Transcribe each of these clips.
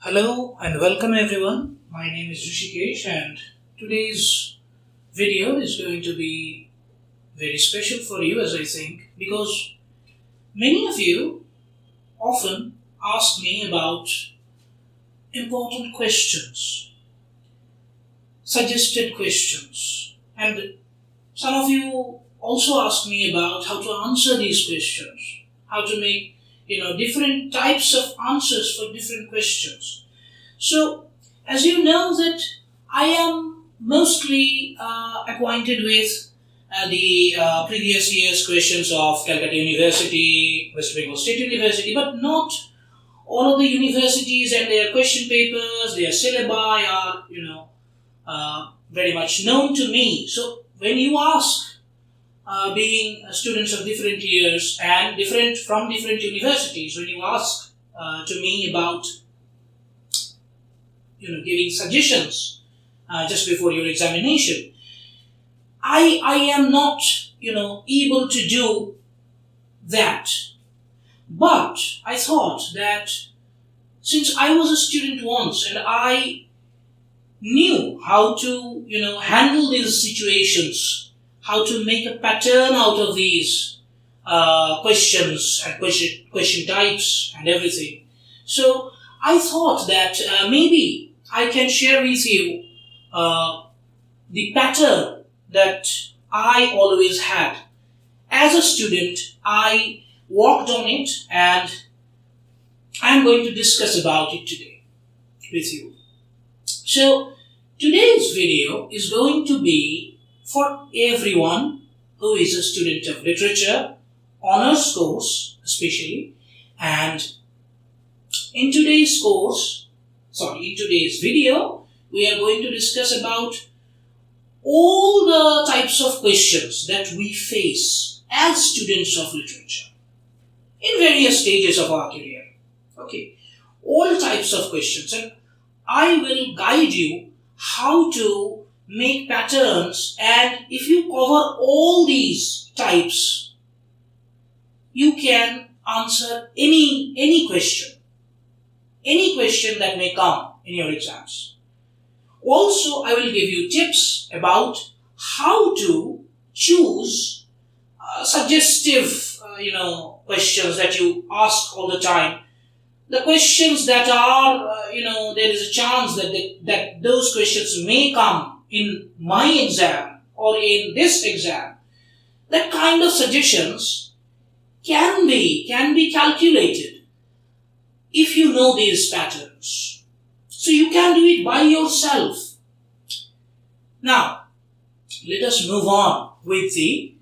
Hello and welcome everyone. My name is Rishikesh and today's video is going to be very special for you as I think because many of you often ask me about important questions, suggested questions, and some of you also ask me about how to answer these questions, how to make different types of answers for different questions. So, as you know that I am mostly acquainted with the previous year's questions of Calcutta University, West Bengal State University, but not all of the universities and their question papers, their syllabi are, very much known to me. So, when you ask, being students of different years and from different universities, when you ask to me about giving suggestions just before your examination, I am not able to do that. But I thought that since I was a student once and I knew how to handle these situations, how to make a pattern out of these questions and question types and everything. So I thought that maybe I can share with you the pattern that I always had. As a student, I worked on it and I'm going to discuss about it today with you. So today's video is going to be for everyone who is a student of literature, honors course especially, and in today's video, we are going to discuss about all the types of questions that we face as students of literature in various stages of our career. Okay, all types of questions, and I will guide you how to make patterns, and if you cover all these types, you can answer any question that may come in your exams. Also, I will give you tips about how to choose suggestive questions that you ask all the time. The questions that are, there is a chance that those questions may come in my exam or in this exam. That kind of suggestions can be calculated if you know these patterns. So you can do it by yourself. Now, let us move on with the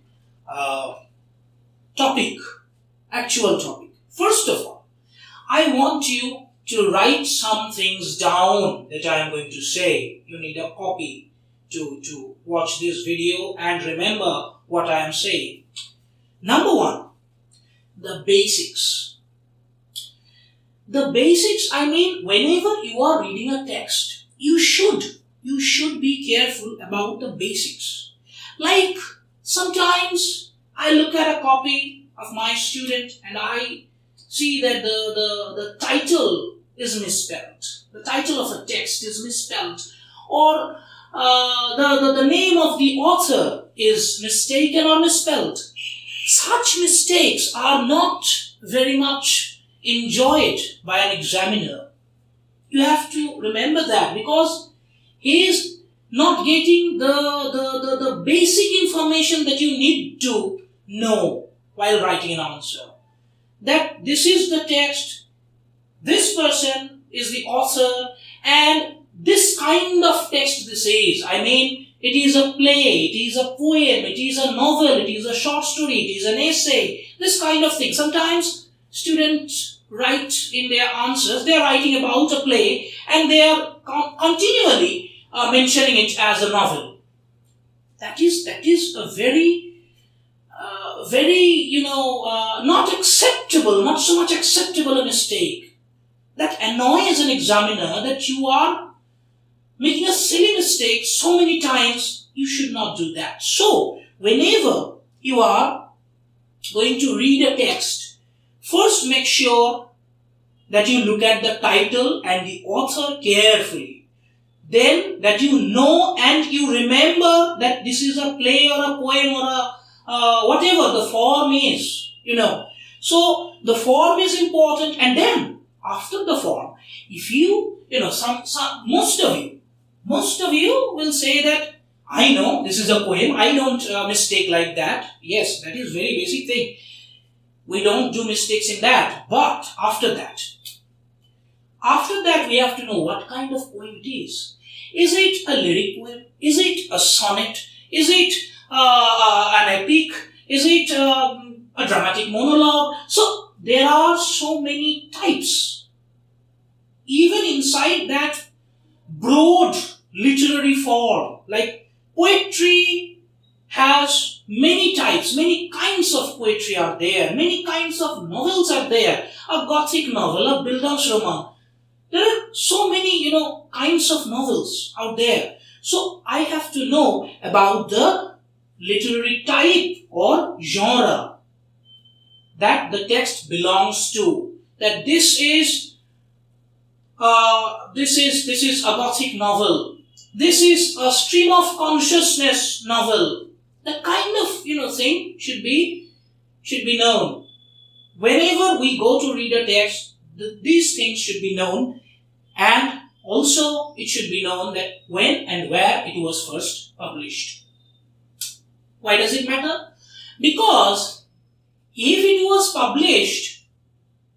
actual topic. First of all, I want you to write some things down that I am going to say. You need a copy to watch this video and remember what I am saying. Number one, the basics. The basics, I mean, whenever you are reading a text, you should be careful about the basics. Like, sometimes I look at a copy of my student and I see that the title is misspelled. The title of a text is misspelled. Or the name of the author is mistaken or misspelled. Such mistakes are not very much enjoyed by an examiner. You have to remember that because he is not getting the basic information that you need to know while writing an answer. That this is the text, this person is the author, and this kind of text this is. I mean, it is a play, it is a poem, it is a novel, it is a short story, it is an essay, this kind of thing. Sometimes students write in their answers, they are writing about a play and they are continually mentioning it as a novel. That is a very not acceptable, not so much acceptable a mistake. That annoys an examiner that you are making a silly mistake so many times. You should not do that. So, whenever you are going to read a text, first make sure that you look at the title and the author carefully. Then that you know and you remember that this is a play or a poem or a whatever the form is, So the form is important, and then after the form, if most of you will say that I know this is a poem. I don't mistake like that. Yes, that is very basic thing. We don't do mistakes in that. But after that, we have to know what kind of poem it is. Is it a lyric poem? Is it a sonnet? Is it an epic? Is it a dramatic monologue? So there are so many types. Even inside that broad literary form, like poetry has many types, many kinds of poetry are there, many kinds of novels are there, a gothic novel, a Bildungsroman. There are so many, kinds of novels out there. So I have to know about the literary type or genre that the text belongs to. That this is a gothic novel. This is a stream of consciousness novel. That kind of thing should be known. Whenever we go to read a text, these things should be known, and also it should be known that when and where it was first published. Why does it matter? Because if it was published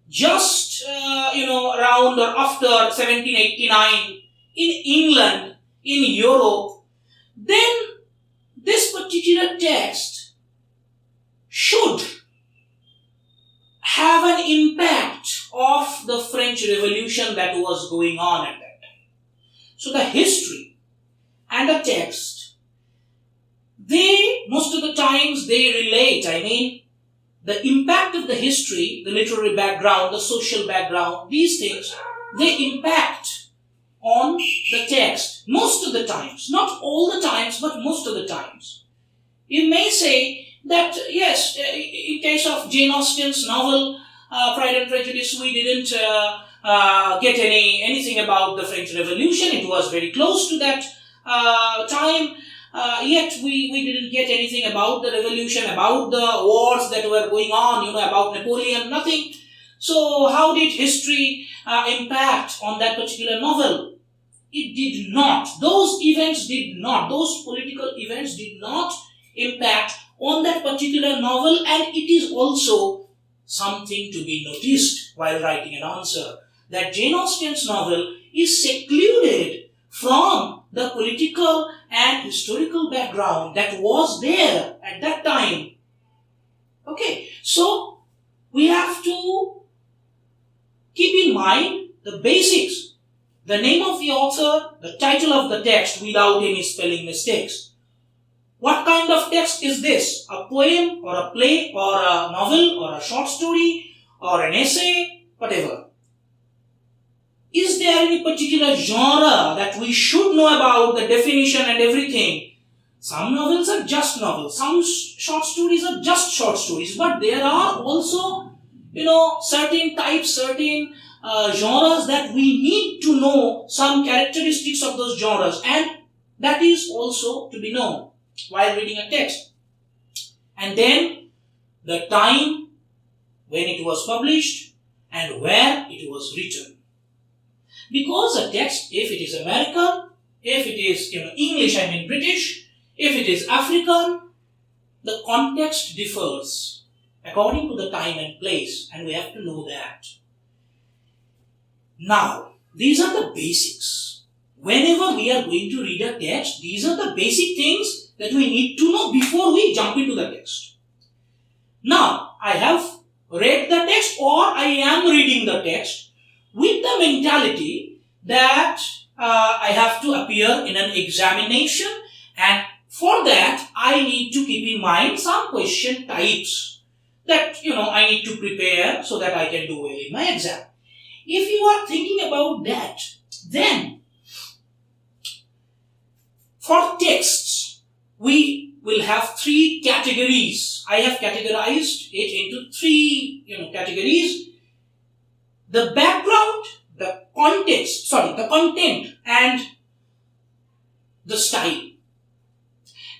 just around or after 1789 in England, in Europe, then this particular text should have an impact of the French Revolution that was going on at that time. So the history and the text, most of the times they relate. The impact of the history, the literary background, the social background, these things, they impact on the text most of the times. Not all the times, but most of the times. You may say that, yes, in case of Jane Austen's novel, Pride and Prejudice, we didn't get anything about the French Revolution. It was very close to that time. Yet we didn't get anything about the revolution, about the wars that were going on, about Napoleon, nothing. So how did history impact on that particular novel? It did not. Those political events did not impact on that particular novel, and it is also something to be noticed while writing an answer, that Jane Austen's novel is secluded from the political and historical background that was there at that time. Okay, so we have to keep in mind the basics, the name of the author, the title of the text without any spelling mistakes. What kind of text is this? A poem or a play or a novel or a short story or an essay, whatever. Is there any particular genre that we should know about, the definition and everything? Some novels are just novels, some short stories are just short stories, but there are also, certain types, certain genres that we need to know some characteristics of those genres, and that is also to be known while reading a text. And then the time when it was published and where it was written. Because a text, if it is American, if it is English, British, if it is African, the context differs according to the time and place, and we have to know that. Now, these are the basics. Whenever we are going to read a text, these are the basic things that we need to know before we jump into the text. Now, I have read the text or I am reading the text with the mentality that I have to appear in an examination, and for that I need to keep in mind some question types that I need to prepare so that I can do well in my exam. If you are thinking about that, then for texts we will have three categories. I have categorized it into three categories. the background, the content and the style.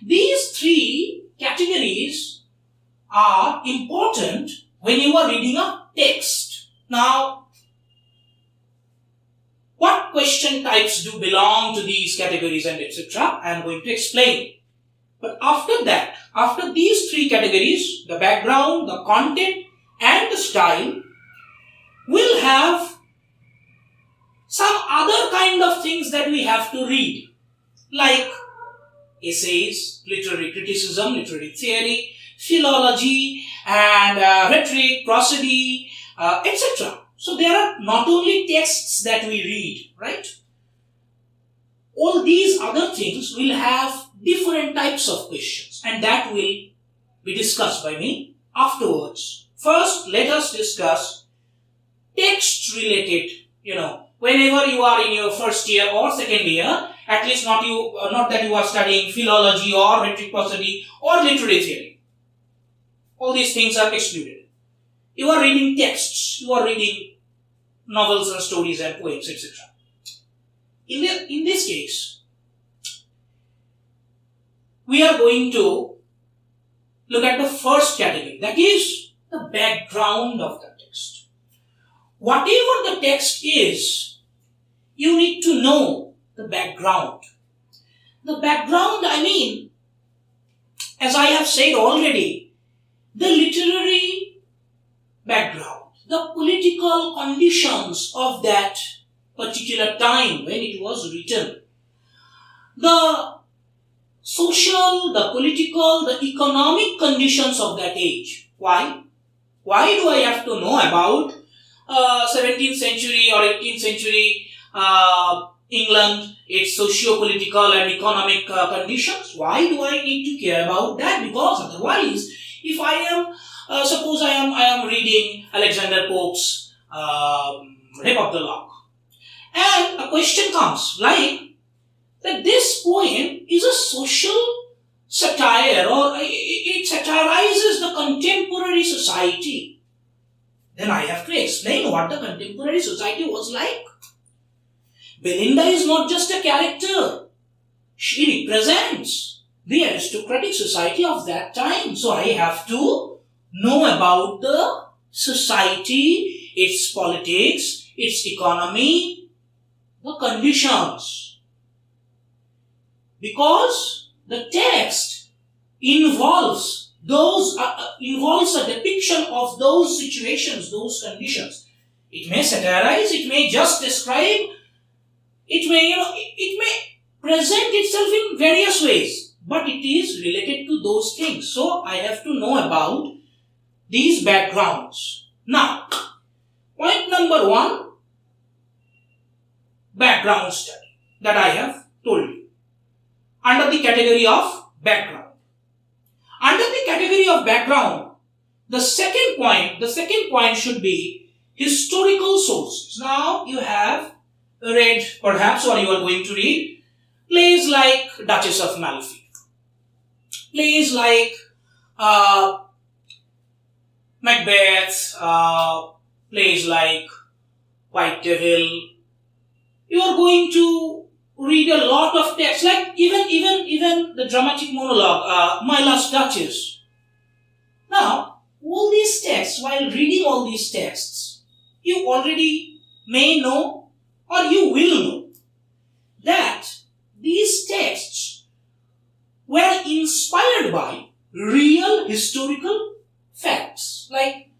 These three categories are important when you are reading a text. Now, what question types do belong to these categories and etc. I am going to explain. But after that, after these three categories, the background, the content and the style, will have some other kind of things that we have to read, like essays, literary criticism, literary theory, philology, and rhetoric, prosody, etc. So there are not only texts that we read, right? All these other things will have different types of questions, and that will be discussed by me afterwards. First, let us discuss text related, whenever you are in your first year or second year, at least not that you are studying philology or rhetoric, prosody or literary theory. All these things are excluded. You are reading texts, you are reading novels and stories and poems, etc. In this case, we are going to look at the first category, that is the background of the text. Whatever the text is, you need to know the background. The background, as I have said already, the literary background, the political conditions of that particular time when it was written, the social, the political, the economic conditions of that age. Why? Why do I have to know about 17th century or 18th century England, its socio-political and economic conditions? Why do I need to care about that? Because otherwise, if I am, suppose I am reading Alexander Pope's Rape of the Lock, and a question comes like that this poem is a social satire, or it satirizes the contemporary society, then I have to explain what the contemporary society was like. Belinda is not just a character. She represents the aristocratic society of that time. So I have to know about the society, its politics, its economy, the conditions. Because the text involves a depiction of those situations, those conditions. It may satirize, it may just describe, it may present itself in various ways, but it is related to those things. So I have to know about these backgrounds. Now, point number 1, background study that I have told you. Under the category of background. Under the category of background, the second point should be historical sources. Now you have read, perhaps, or you are going to read, plays like Duchess of Malfi, plays like Macbeth, plays like White Devil. You are going to read a lot of text, like even the dramatic monologue, My Last Duchess. Now, all these texts, while reading all these texts, you already may know or you will know that these texts were inspired by real historical facts. Like,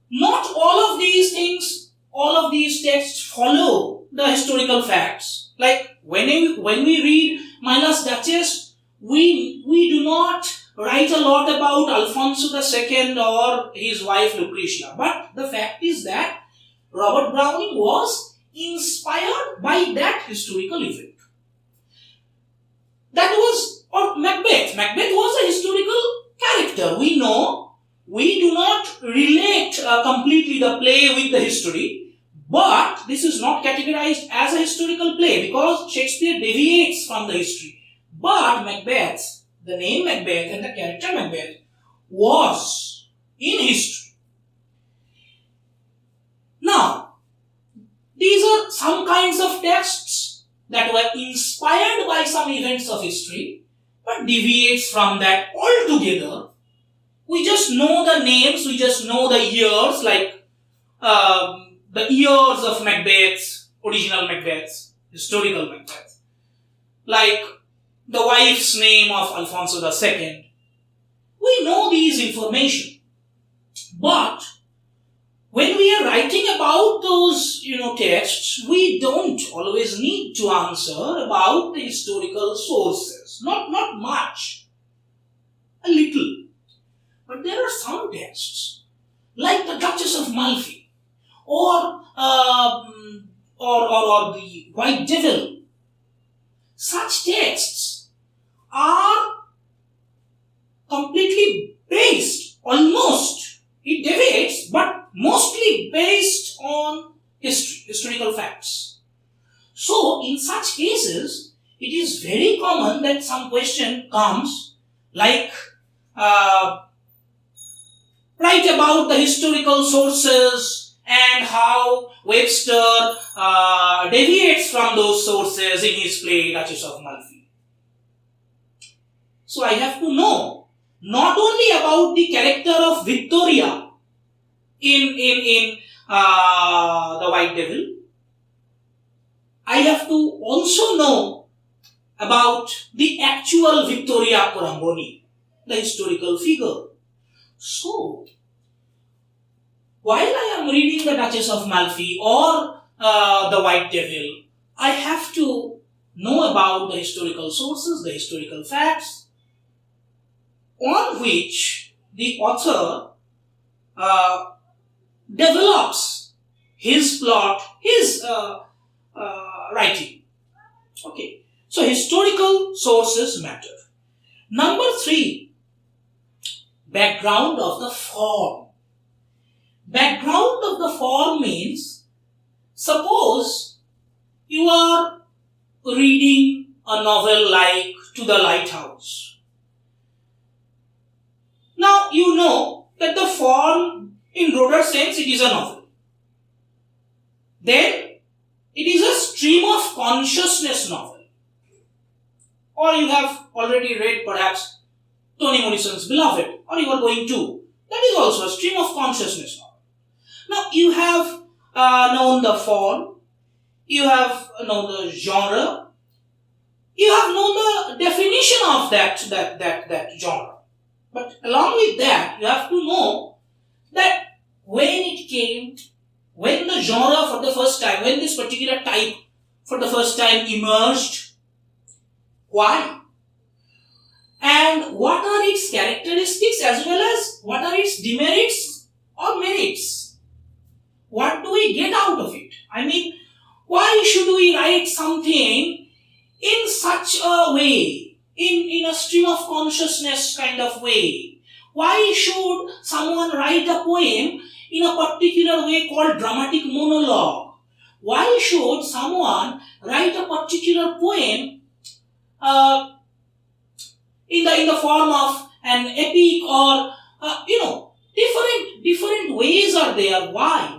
not all of these things, all of these texts follow the historical facts. Like, when we read My Last Duchess, we do not write a lot about Alfonso II or his wife Lucretia. But the fact is that Robert Browning was inspired by that historical event. That was, or Macbeth. Macbeth was a historical character. We know, we do not relate completely the play with the history, but this is not categorized as a historical play because Shakespeare deviates from the history. But Macbeth, the name Macbeth and the character Macbeth was in history. Now, these are some kinds of texts that were inspired by some events of history, but deviates from that altogether. We just know the names, we just know the years, like the years of Macbeth, original Macbeth, historical Macbeth, like the wife's name of Alfonso II. We know these information, but when we are writing about those, texts, we don't always need to answer about the historical sources. Not much. A little. But there are some texts, like the Duchess of Malfi, or the White Devil. Such texts are completely based, almost, it deviates, but mostly based on history, historical facts. So, in such cases, it is very common that some question comes like, write about the historical sources and how Webster deviates from those sources in his play Duchess of Malfi. So I have to know not only about the character of Victoria in the White Devil, I have to also know about the actual Victoria Coramboni, the historical figure. So, while I am reading the Duchess of Malfi or the White Devil, I have to know about the historical sources, the historical facts, on which the author develops his plot, his writing. Okay, so historical sources matter. Number 3, background of the form. Background of the form means, suppose you are reading a novel like To the Lighthouse. Now you know that the form, in broader sense, it is a novel. Then it is a stream of consciousness novel. Or you have already read perhaps Toni Morrison's Beloved, or you are going to. That is also a stream of consciousness novel. Now you have known the form, you have known the genre, you have known the definition of that genre. But along with that, you have to know that when the genre for the first time, when this particular type for the first time emerged, why? And what are its characteristics as well as what are its demerits or merits? What do we get out of it? I mean, why should we write something in such a way, in a stream of consciousness kind of way? Why should someone write a poem in a particular way called dramatic monologue? Why should someone write a particular poem in the form of an epic or different ways are there? Why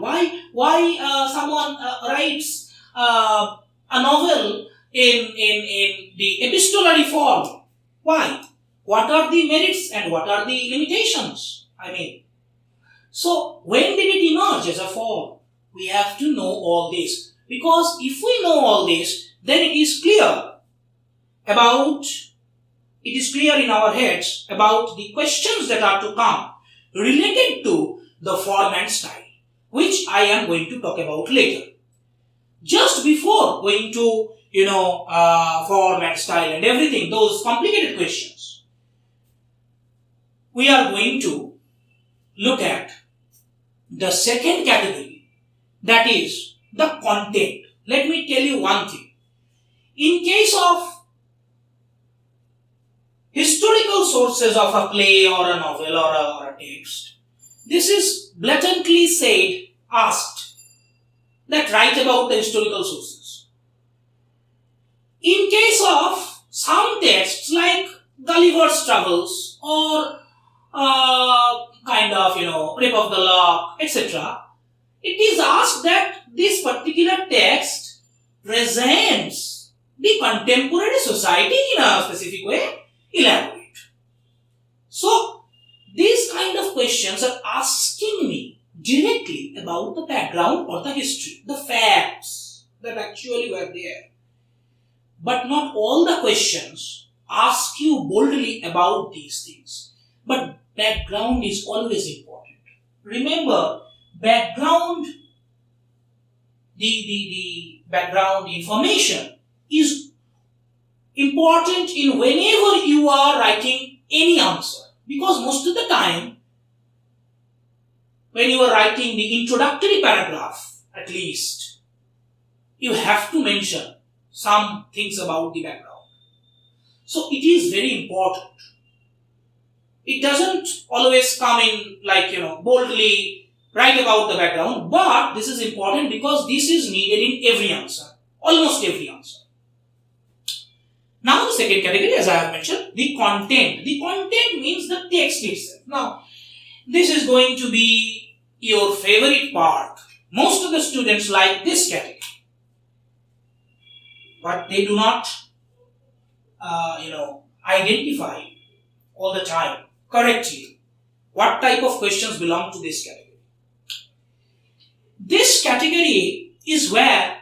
someone writes a novel in the epistolary form? Why? What are the merits and what are the limitations? So when did it emerge as a form? We have to know all this, because if we know all this, then it is clear in our heads about the questions that are to come related to the form and style, which I am going to talk about later. Just before going to, form and style and everything, those complicated questions, we are going to look at the second category, that is the content. Let me tell you one thing. In case of historical sources of a play or a novel or a text, this is blatantly asked, that write about the historical sources. In case of some texts like Gulliver's Travels or Rape of the Lock, etc., It is asked that this particular text presents the contemporary society in a specific way. Elaborate. So, these kind of questions are asking me directly about the background or the history, the facts that actually were there. But not all the questions ask you boldly about these things. But background is always important. Remember, background, the background information is important in whenever you are writing any answer. Because most of the time, when you are writing the introductory paragraph, at least, you have to mention some things about the background. So it is very important. It doesn't always come in like, boldly write about the background, but this is important because this is needed in every answer, almost every answer. Now the second category, as I have mentioned, the content. The content means the text itself. Now, this is going to be your favorite part. Most of the students like this category. But they do not, identify all the time correctly what type of questions belong to this category. This category is where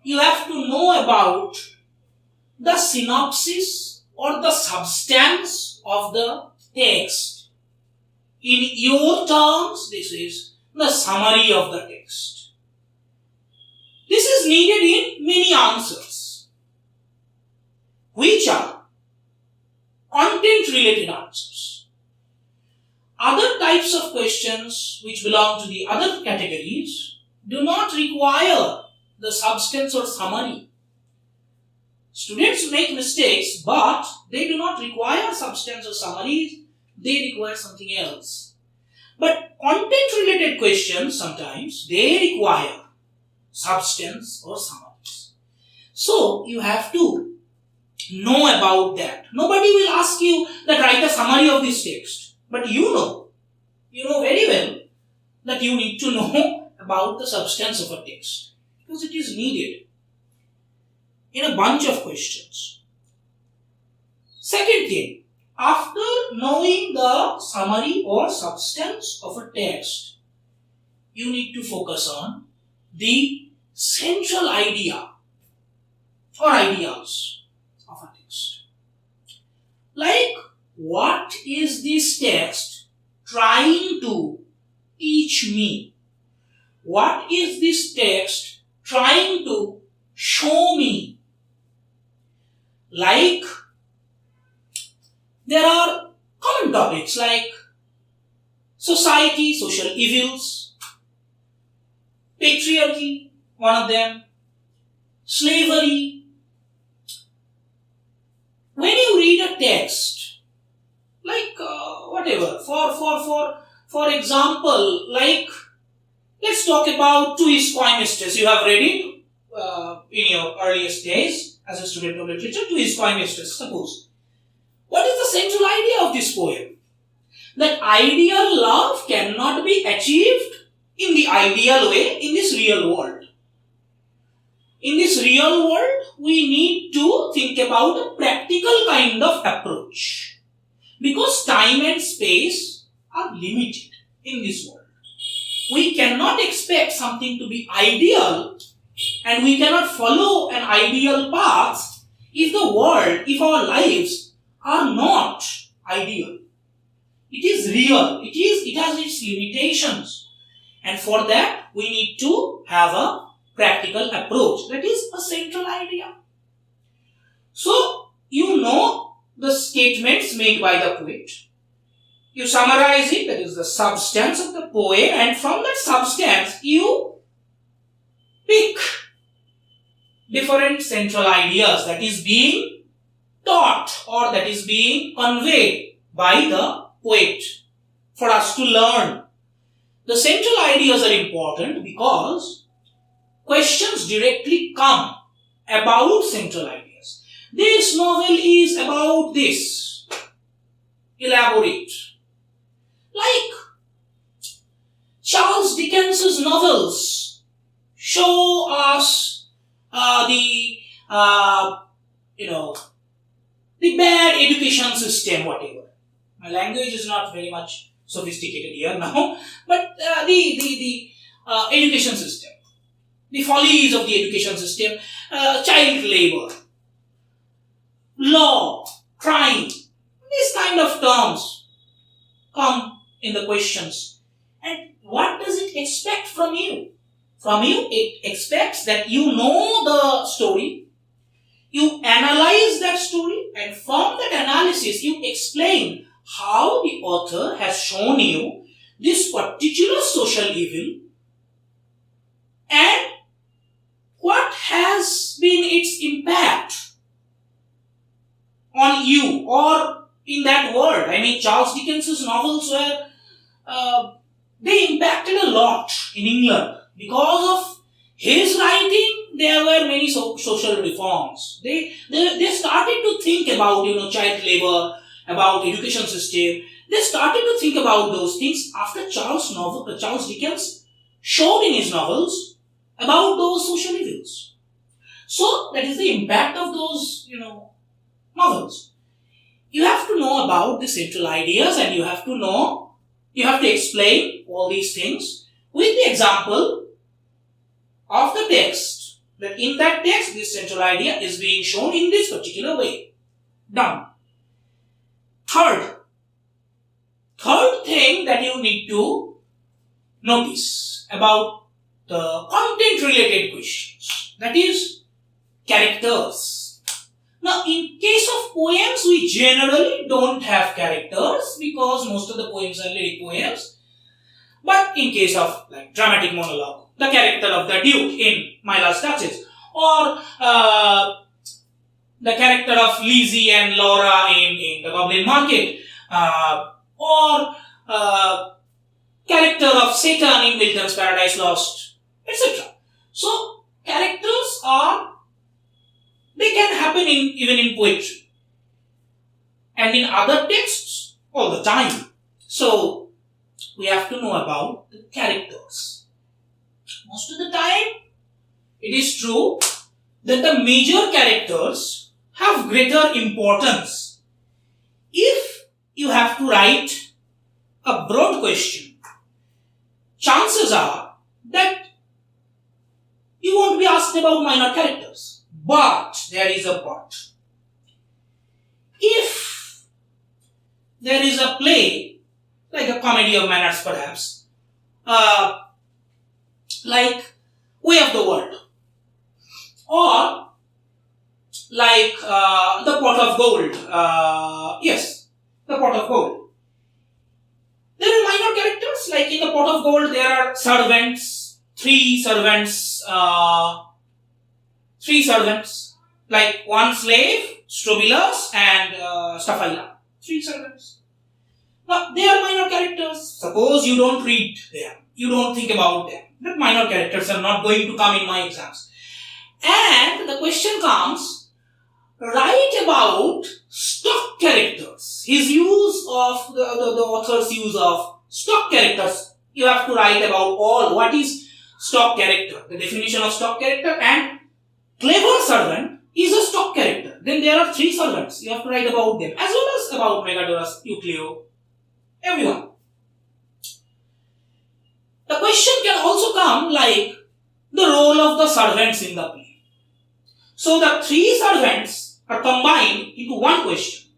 you have to know about the synopsis or the substance of the text. In your terms, this is the summary of the text. This is needed in many answers, which are content-related answers. Other types of questions which belong to the other categories do not require the substance or summary. Students make mistakes, but they do not require substance or summaries, they require something else. But content-related questions, sometimes, they require substance or summaries. So, you have to know about that. Nobody will ask you that write a summary of this text. But you know very well that you need to know about the substance of a text. Because it is needed in a bunch of questions. Second thing, after knowing the summary or substance of a text, you need to focus on the central idea or ideas of a text. Like, what is this text trying to teach me? What is this text trying to show me? Like, there are common topics like society, social evils, patriarchy, one of them, slavery. When you read a text, like whatever, for example, like, let's talk about To His Coy Mistress. You have read it in your earliest days as a student of literature, To His Coy Mistress, suppose. What is the central idea of this poem? That ideal love cannot be achieved in the ideal way in this real world. In this real world, we need to think about a practical kind of approach. Because time and space are limited in this world. We cannot expect something to be ideal and we cannot follow an ideal path if the world, if our lives are not ideal. It is real. It has its limitations. And for that, we need to have a practical approach. That is a central idea. So, you know the statements made by the poet. You summarize it, that is the substance of the poem, and from that substance, you pick different central ideas that is being taught or that is being conveyed by the poet for us to learn. The central ideas are important because questions directly come about central ideas. This novel is about this. Elaborate. Like, Charles Dickens's novels show us the bad education system, whatever. My language is not very much sophisticated here now, but the education system, the follies of the education system, child labor, law, crime, these kind of terms come in the questions. And what does it expect from you? From you, it expects that you know the story, you analyze that story, and from that analysis, you explain how the author has shown you this particular social evil and what has been its impact on you or in that world. I mean, Charles Dickens's novels were, they impacted a lot in England. Because of his writing, there were many social reforms. They started to think about, child labor, about education system. They started to think about those things after Charles Dickens showed in his novels about those social evils. So, that is the impact of those, novels. You have to know about the central ideas and you have to explain all these things with the example of the text. That in that text, this central idea is being shown in this particular way. Done. Third thing that you need to notice about the content related questions, that is characters. Now, in case of poems, we generally don't have characters because most of the poems are lyric poems. But in case of like dramatic monologue, the character of the Duke in My Last Duchess, or the character of Lizzie and Laura in The Goblin Market, or character of Satan in Milton's Paradise Lost, etc. So, characters they can happen even in poetry and in other texts all the time. So, we have to know about the characters. Most of the time, it is true that the major characters have greater importance. If you have to write a broad question, chances are that you won't be asked about minor characters. But, there is a but. If there is a play, like a comedy of manners perhaps, like Way of the World, or like The Pot of Gold, The Pot of Gold. There are minor characters, like in The Pot of Gold there are three servants, like one slave, Strobilus, and Staphyla. 3 servants. Now, they are minor characters. Suppose you don't read them, you don't think about them. But minor characters are not going to come in my exams. And the question comes, write about stock characters. His use of, the author's use of stock characters. You have to write about what is stock character, the definition of stock character, and clever servant is a stock character. Then there are 3 servants. You have to write about them, as well as about Megadorus, Euclio, everyone. The question can also come like the role of the servants in the play. So the 3 servants are combined into one question.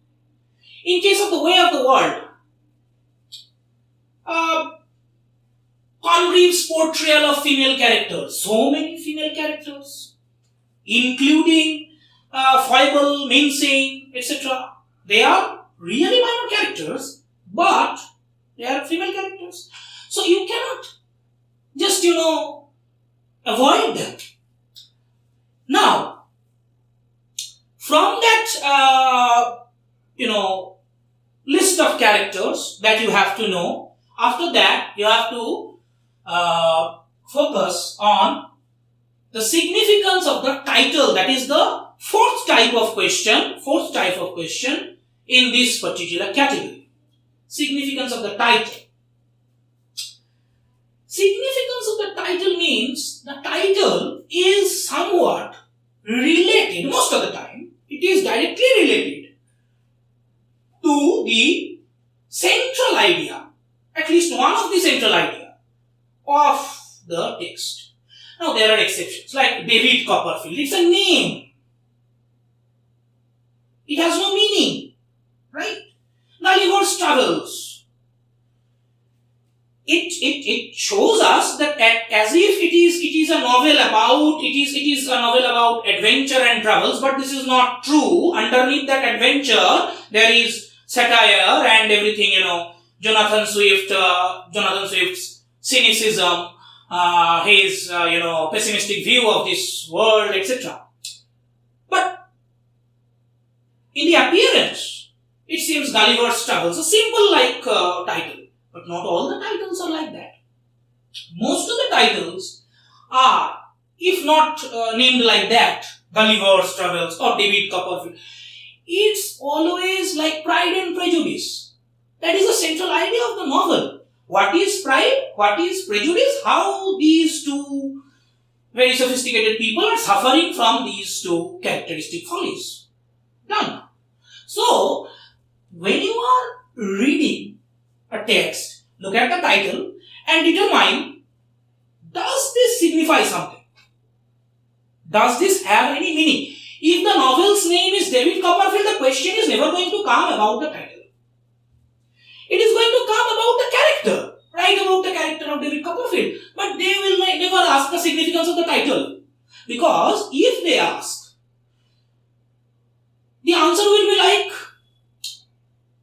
In case of The Way of the World, Congrave's portrayal of female characters, so many female characters, including foible, mincing, etc. They are really minor characters, but they are female characters. So you cannot just, avoid them. Now, from that, list of characters that you have to know, after that, you have to focus on the significance of the title. That is the fourth type of question in this particular category. Significance of the title. Significance of the title means the title is somewhat related, most of the time, it is directly related to the central idea, at least one of the central idea of the text. Now there are exceptions, like David Copperfield, it's a name. It has no meaning, right? Gulliver's Travels. It shows us that as if it is a novel about adventure and travels, but this is not true. Underneath that adventure, there is satire and everything, Jonathan Swift's cynicism, his pessimistic view of this world, etc. But in the appearance, it seems Gulliver's Travels, a simple title. But not all the titles are like that. Most of the titles are, if not named like that, Gulliver's Travels or David Copperfield, it's always like Pride and Prejudice. That is the central idea of the novel. What is pride? What is prejudice? How these two very sophisticated people are suffering from these two characteristic follies. Done. So, when you are reading a text, look at the title and determine, does this signify something? Does this have any meaning? If the novel's name is David Copperfield, the question is never going to come about the title. It is going to come about the character. Write about the character of David Copperfield. But they will never ask the significance of the title. Because if they ask, the answer will be like,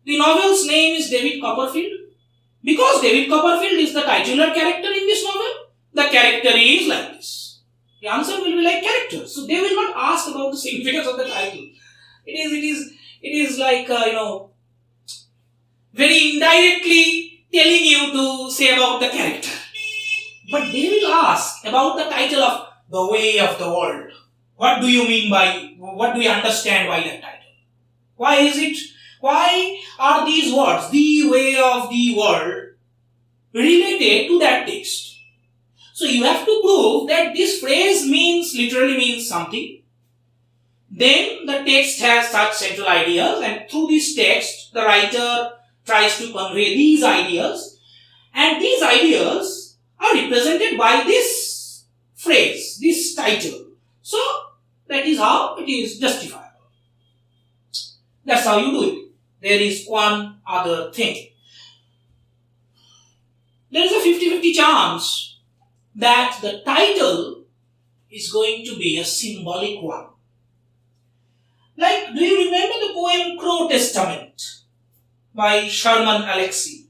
the novel's name is David Copperfield. Because David Copperfield is the titular character in this novel, the character is like this. The answer will be like character. So they will not ask about the significance of the title. It is like, very indirectly telling you to say about the character. But they will ask about the title of The Way of the World. What do you understand by that title? Why is it? Why are these words, the way of the world, related to that text? So you have to prove that this phrase literally means something. Then the text has such central ideas, and through this text, the writer tries to convey these ideas, and these ideas are represented by this phrase, this title. So that is how it is justifiable. That's how you do it. There is one other thing. There is a 50-50 chance that the title is going to be a symbolic one. Like, do you remember the poem Crow Testament by Sherman Alexie?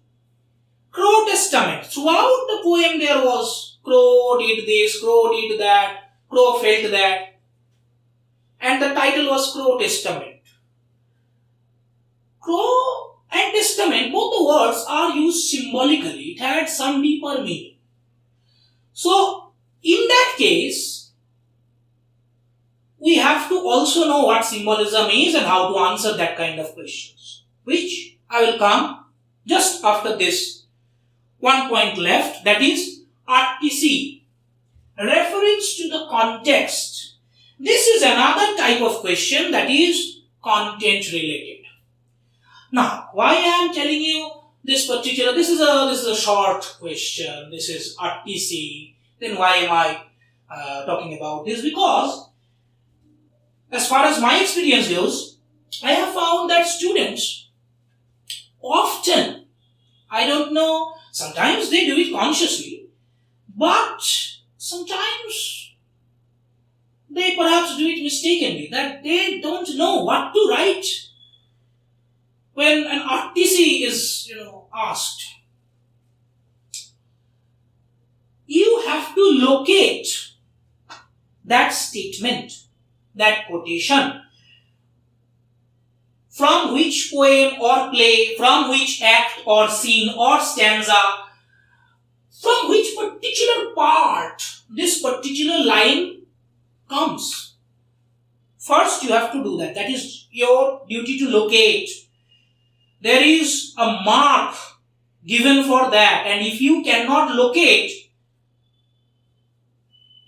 Crow Testament. Throughout the poem there was Crow did this, Crow did that, Crow felt that. And the title was Crow Testament. Crow and testament, both the words are used symbolically. It had some deeper meaning. So, in that case, we have to also know what symbolism is and how to answer that kind of questions, which I will come just after this. One point left, that is RTC, reference to the context. This is another type of question that is content related. Now, why I am telling you this is a short question, this is RTC, then why am I talking about this? Because, as far as my experience goes, I have found that students often, I don't know, sometimes they do it consciously, but sometimes they perhaps do it mistakenly, that they don't know what to write when an RTC is, asked. You have to locate that statement, that quotation, from which poem or play, from which act or scene or stanza, from which particular part this particular line comes. First you have to do that. That is your duty to locate. There is a mark given for that, and if you cannot locate,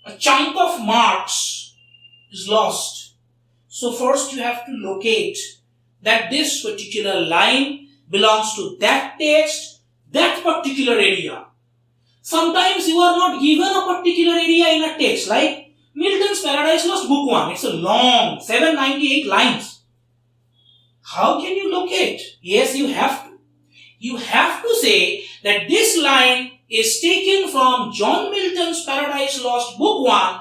a chunk of marks is lost. So first you have to locate that this particular line belongs to that text, that particular area. Sometimes you are not given a particular area in a text, like Milton's Paradise Lost Book 1. It's a long 798 lines. How can you locate? Yes, you have to. You have to say that this line is taken from John Milton's Paradise Lost Book 1,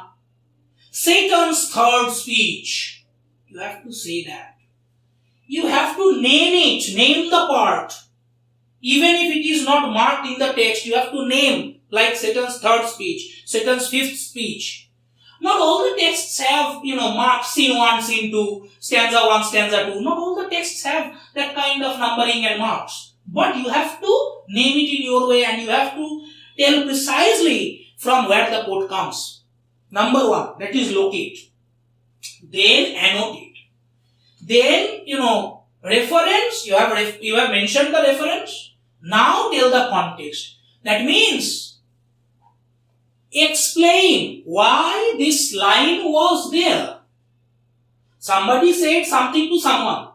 Satan's third speech. You have to say that. You have to name it, name the part. Even if it is not marked in the text, you have to name, like Satan's third speech, Satan's fifth speech. Not all the texts have, marked scene 1, scene 2, stanza 1, stanza 2. Not all the texts have that kind of numbering and marks. But you have to name it in your way and you have to tell precisely from where the quote comes. Number 1, that is locate. Then annotate. Then, reference, you have mentioned the reference. Now tell the context. That means, explain why this line was there. Somebody said something to someone.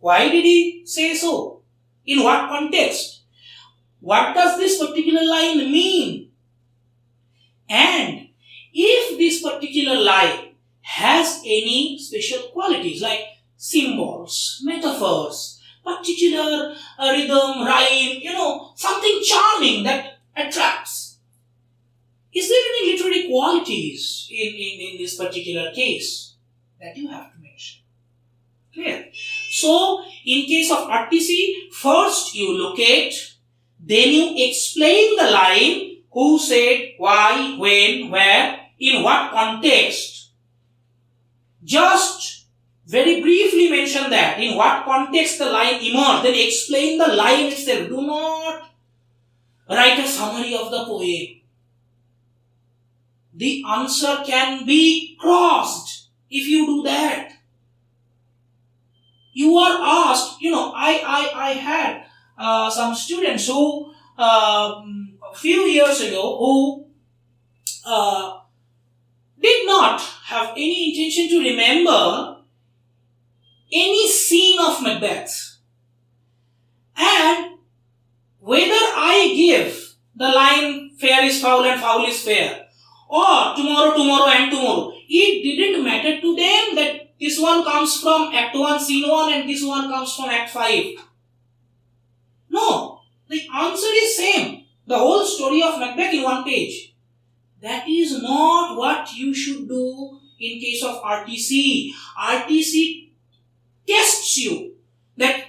Why did he say so? In what context? What does this particular line mean? And if this particular line has any special qualities like symbols, metaphors, particular rhythm, rhyme, something charming that attracts. Is there any literary qualities in this particular case that you have to mention? Clear? So, in case of RTC, first you locate, then you explain the line, who said, why, when, where, in what context. Just very briefly mention that, in what context the line emerged, then explain the line itself. Do not write a summary of the poem. The answer can be crossed if you do that. You are asked, I had some students who, a few years ago, who did not have any intention to remember any scene of Macbeth. And whether I give the line fair is foul and foul is fair, or tomorrow, tomorrow and tomorrow, it didn't matter to them that this one comes from Act 1, Scene 1 and this one comes from Act 5. No, the answer is same. The whole story of Macbeth in one page. That is not what you should do in case of RTC. RTC tests you that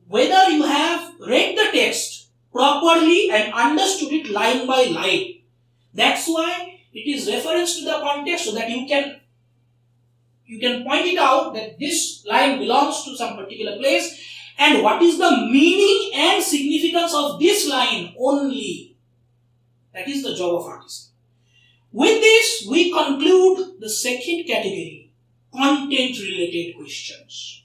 whether you have read the text properly and understood it line by line. That's why it is reference to the context so that you can point it out that this line belongs to some particular place and what is the meaning and significance of this line only. That is the job of RTC. With this, we conclude the second category, content-related questions.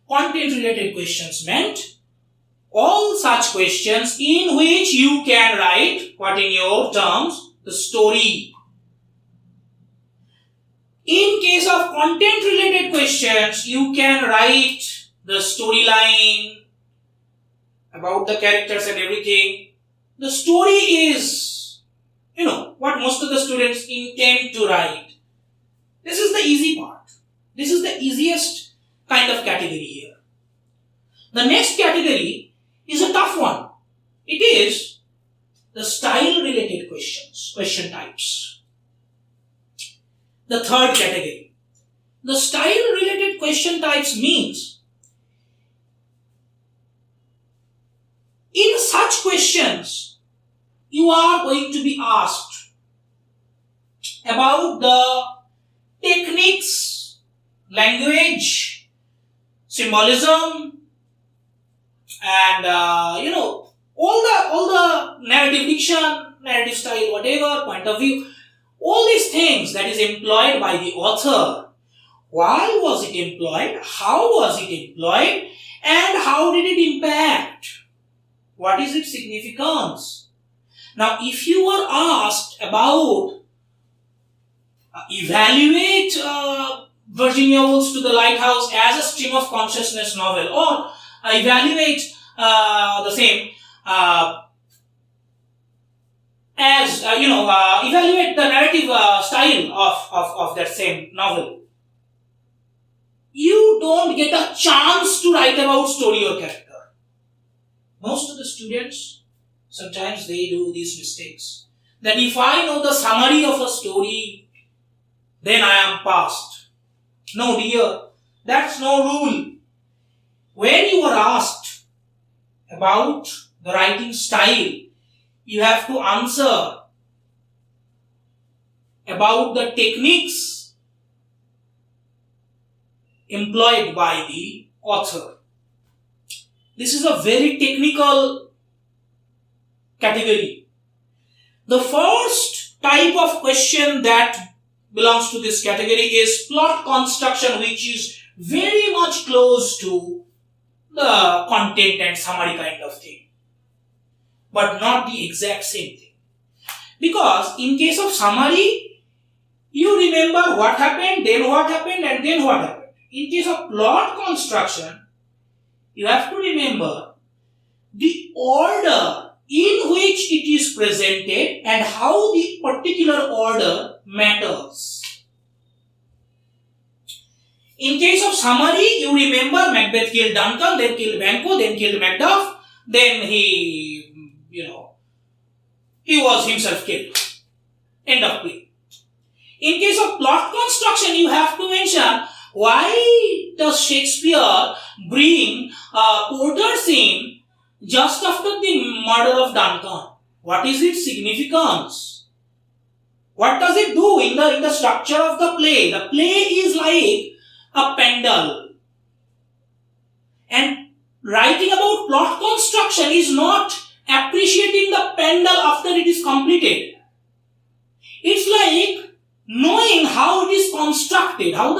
Content-related questions meant all such questions in which you can write, what in your terms, the story. In case of content-related questions, you can write the storyline about the characters and everything. The story is, what most of the students intend to write. This is the easy part. This is the easiest kind of category here. The next category is a tough one. It is the style-related questions, question types. The third category. The style-related question types means in such questions, you are going to be asked about the techniques, language, symbolism, and all the narrative diction, narrative style, whatever, point of view, all these things that is employed by the author. Why was it employed? How was it employed? And how did it impact? What is its significance? Now, if you are asked about evaluate Virginia Woolf's To the Lighthouse as a stream of consciousness novel, or evaluate the same as evaluate the narrative style of that same novel, you don't get a chance to write about story or character. Most of the students, sometimes they do these mistakes. That if I know the summary of a story, then I am passed. No dear, that's no rule. When you are asked about the writing style, you have to answer about the techniques employed by the author. This is a very technical category. The first type of question that belongs to this category is plot construction, which is very much close to the content and summary kind of thing, but not the exact same thing. Because in case of summary, you remember what happened, then what happened, and then what happened. In case of plot construction, you have to remember the order in which it is presented and how the particular order matters. In case of summary, you remember Macbeth killed Duncan, then killed Banquo, then killed Macduff, then he was himself killed. End of play. In case of plot construction, you have to mention why does Shakespeare bring Porter's scene just after the murder of Duncan? What is its significance? What does it do in the structure of the play? The play is like a pendulum. And writing about plot construction is not appreciating the pendulum after it is completed. It's like knowing how it is constructed, how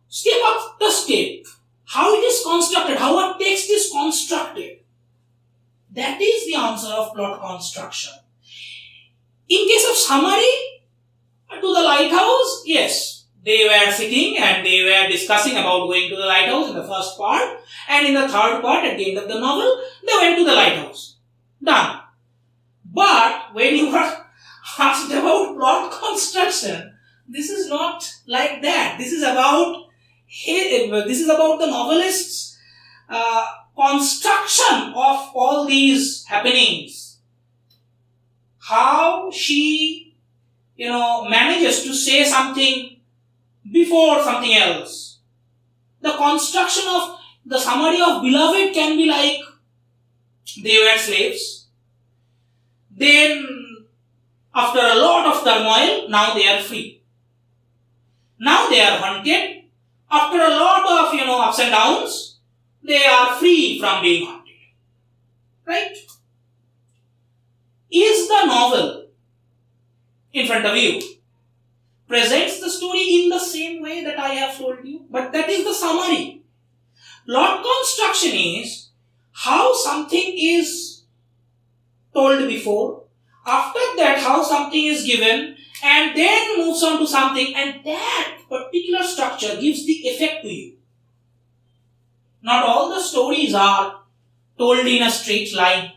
step after step, how it is constructed, how a text is constructed. That is the answer of plot construction. In case of summary, To the Lighthouse, yes, they were sitting and they were discussing about going to the lighthouse in the first part, and in the third part, at the end of the novel, they went to the lighthouse. Done. But when you are asked about plot construction, this is not like that. This is about the novelist's construction of all these happenings. How she, manages to say something before something else. The construction of the summary of Beloved can be like, they were slaves. Then, after a lot of turmoil, now they are free. Now they are hunted. After a lot of, ups and downs, they are free from being hunted. Right? Is the novel in front of you presents the story in the same way that I have told you? But that is the summary. Plot construction is how something is told before, after that how something is given, and then moves on to something, and that particular structure gives the effect to you. Not all the stories are told in a straight line.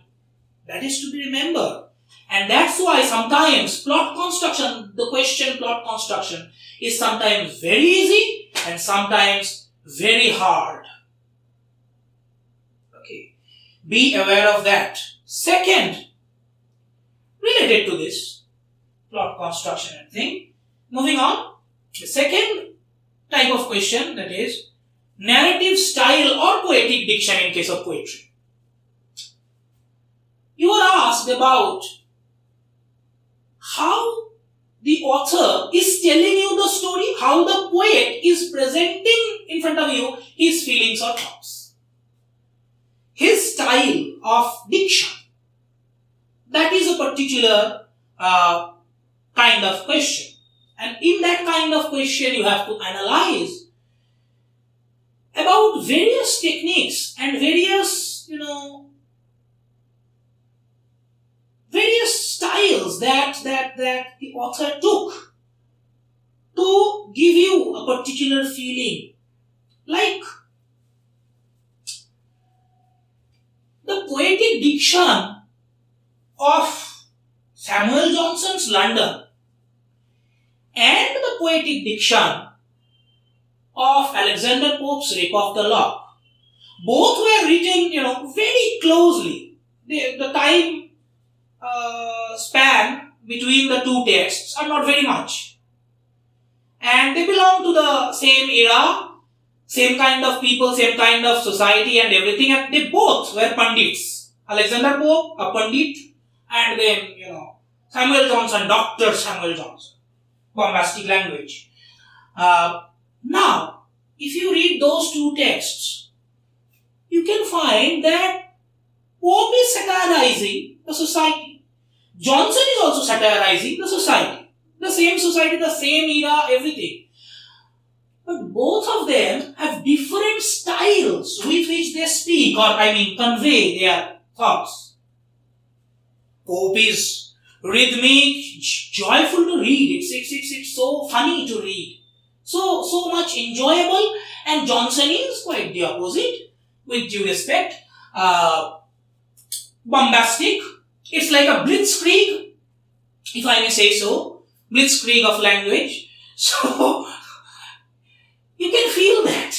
That is to be remembered. And that's why sometimes plot construction, the question plot construction, is sometimes very easy and sometimes very hard. Okay. Be aware of that. Second, related to this plot construction and thing, moving on, the second type of question, that is narrative style or poetic diction in case of poetry. You are asked about how the author is telling you the story, how the poet is presenting in front of you his feelings or thoughts. His style of diction. That is a particular kind of question. And in that kind of question, you have to analyze about various techniques and various, styles that the author took to give you a particular feeling. Like the poetic diction of Samuel Johnson's London and the poetic diction of Alexander Pope's Rape of the Lock. Both were written, very closely. The time span between the two texts are not very much. And they belong to the same era, same kind of people, same kind of society and everything. And they both were Pandits. Alexander Pope, a Pandit, and then, Samuel Johnson, Dr. Samuel Johnson. Bombastic language. Now, if you read those two texts, you can find that Pope is satirizing the society. Johnson is also satirizing the society. The same society, the same era, everything. But both of them have different styles with which they speak or convey their thoughts. Pope is rhythmic, joyful to read. It's so funny to read. So much enjoyable. And Johnson is quite the opposite, with due respect. Bombastic. It's like a blitzkrieg, if I may say so. Blitzkrieg of language. So, you can feel that.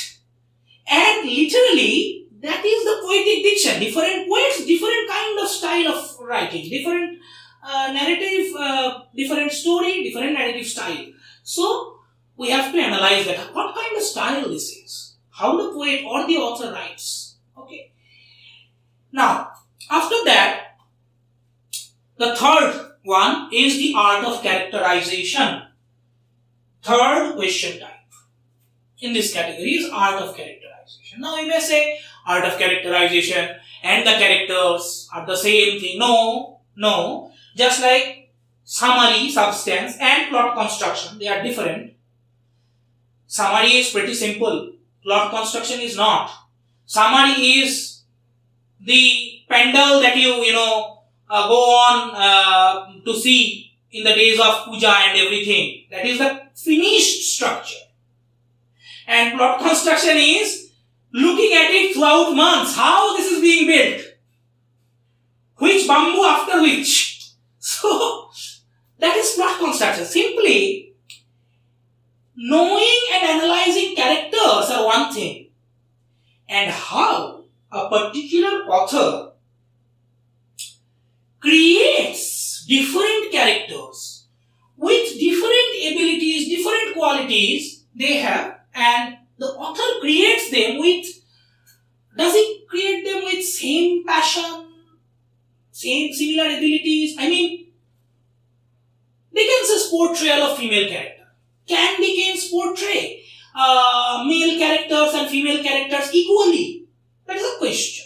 And literally, that is the poetic diction. Different poets, different kind of style of writing. Different narrative, different story, different narrative style. So, we have to analyze that. What kind of style this is? How the poet or the author writes. Okay. Now, after that, the third one is the art of characterization. Third question type in this category is art of characterization. Now, you may say art of characterization and the characters are the same thing. No. Just like summary, substance and plot construction, they are different. Summary is pretty simple. Plot construction is not. Summary is the pendle that you go on to see in the days of puja and everything. That is the finished structure. And plot construction is looking at it throughout months. How this is being built. Which bamboo after which. So, that is plot construction. Simply, knowing and analyzing characters are one thing. And how a particular author creates different characters with different abilities, different qualities they have, and the author creates them with, does he create them with same passion, same similar abilities? Dickens's portrayal of female character. Can Dickens portray male characters and female characters equally? That is a question.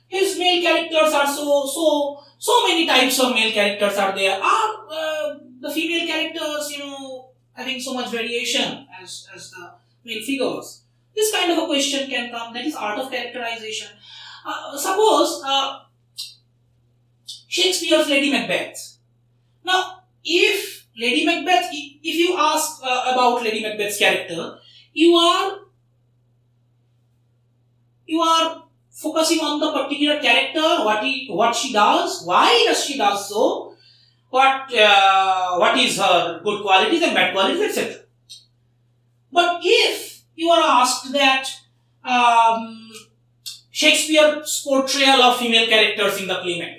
His male characters are so many types of male characters are there. Are the female characters, having so much variation as the male figures? This kind of a question can come. That is art of characterization. Suppose Shakespeare's Lady Macbeth. Now, if Lady Macbeth, if you ask about Lady Macbeth's character, you are focusing on the particular character, what she does, why does she does so, what is her good qualities and bad qualities, etc. But if you are asked that Shakespeare's portrayal of female characters in the play Macbeth,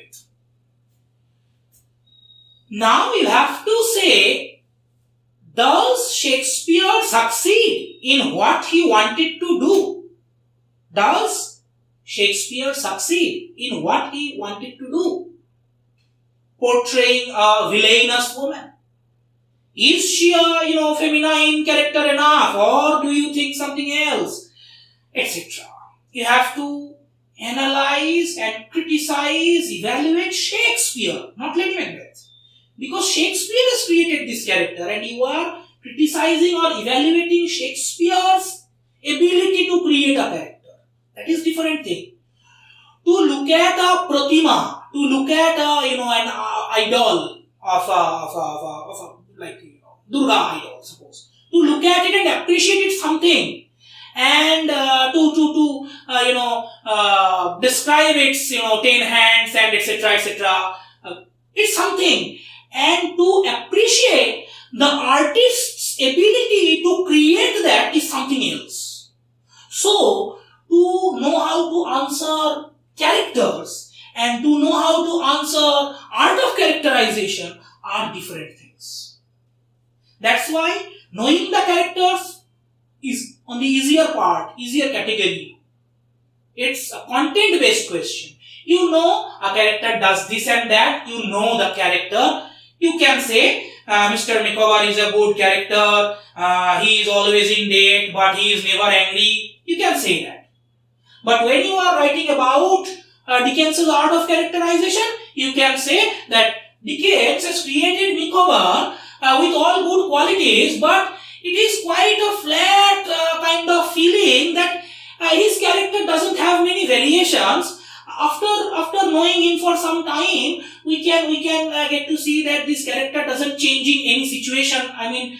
now you have to say, does Shakespeare succeed in what he wanted to do? Does Shakespeare succeed in what he wanted to do? Portraying a villainous woman. Is she a feminine character enough, or do you think something else, etc.? You have to analyze and criticize, evaluate Shakespeare, not Lady Macbeth. Because Shakespeare has created this character and you are criticizing or evaluating Shakespeare's ability to create a character. That is different thing. To look at a pratima, to look at idol of a like Durga idol, suppose, to look at it and appreciate it something, and describe its 10 hands and etc. It's something, and to appreciate the artist's ability to create that is something else. So to know how to answer characters and to know how to answer art of characterization are different things. That's why knowing the characters is on the easier part, easier category. It's a content-based question. You know a character does this and that, you know the character. You can say, Mr. Mikovar is a good character, he is always in debt, but he is never angry. You can say that. But when you are writing about Dickens's art of characterization, you can say that Dickens has created Mikovar with all good qualities, but it is quite a flat kind of feeling that his character doesn't have many variations. After knowing him for some time, we can get to see that this character doesn't change in any situation. I mean,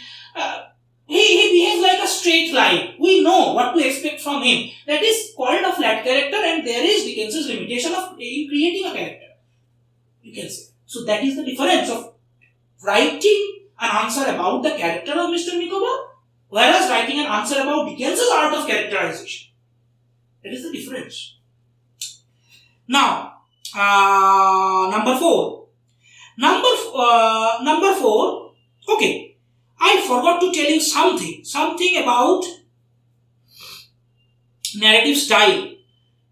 he behaves like a straight line. We know what to expect from him. That is called a flat character, and there is Dickens's limitation in creating a character. You can say. So that is the difference of writing an answer about the character of Mr. Mikovar, whereas writing an answer about Dickens's art of characterization. That is the difference. Now, number 4. Number 4. Okay, I forgot to tell you something about narrative style.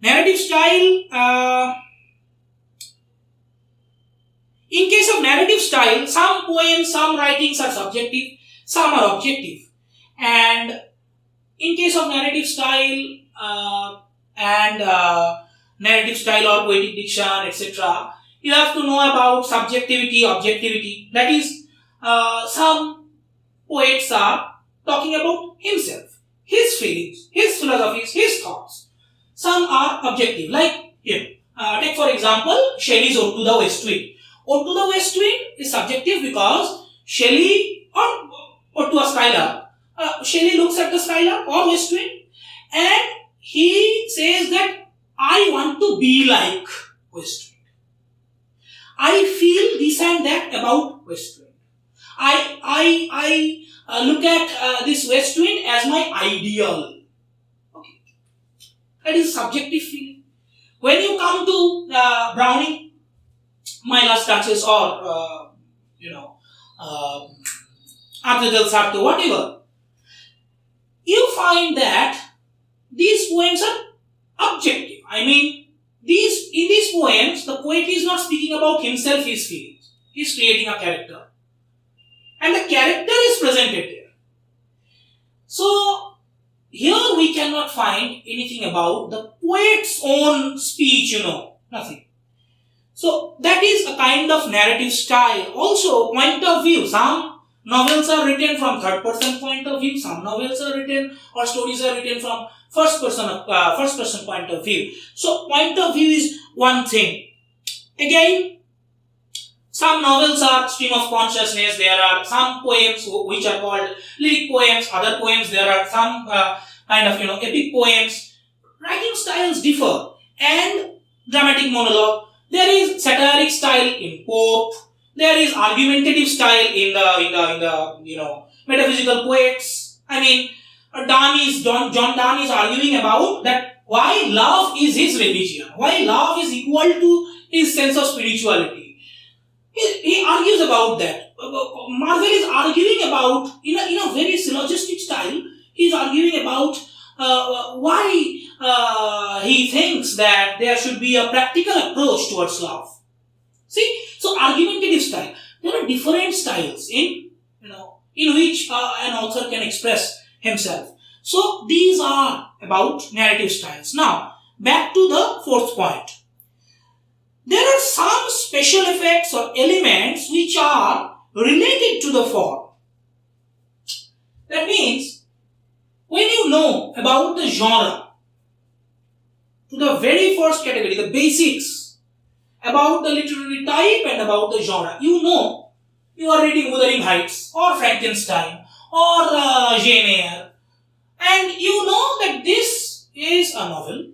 Narrative style. In case of narrative style, some poems, some writings are subjective, some are objective. And in case of narrative style narrative style or poetic diction, etc., you have to know about subjectivity, objectivity. That is, some poets are talking about himself, his feelings, his philosophies, his thoughts. Some are objective, like take for example Shelley's Ode to the West Wind. Ode to the West Wind is subjective because Shelley, or Ode to a Skylark, Shelley looks at the Skylark or West Wind and he says that I want to be like West Wind. I feel this and that about West Wind. I look at this West Wind as my ideal. Okay, that is subjective feeling. When you come to Browning, My Last Touches, or Abdul Sarto, whatever, you find that these poems are objective. I mean, in these poems, the poet is not speaking about himself, his feelings. He is creating a character. And the character is presented there. So, here we cannot find anything about the poet's own speech, nothing. So, that is a kind of narrative style. Also, point of view. Some novels are written from third person point of view. Some novels are written or stories are written from first person point of view. So, point of view is one thing. Again, some novels are stream of consciousness. There are some poems which are called lyric poems. Other poems, there are some kind of epic poems. Writing styles differ. And dramatic monologue. There is satiric style in Pope. There is argumentative style in the metaphysical poets. I mean, John Donne is arguing about that why love is his religion, why love is equal to his sense of spirituality. He argues about that. Marvel is arguing about, in a very syllogistic style, he is arguing about why he thinks that there should be a practical approach towards love. See, so argumentative style. There are different styles in which an author can express himself. So these are about narrative styles. Now, back to the fourth point. There are some special effects or elements which are related to the form. That means, when you know about the genre, to the very first category, the basics, about the literary type and about the genre. You know, you are reading Wuthering Heights or Frankenstein or Jane Eyre, and you know that this is a novel.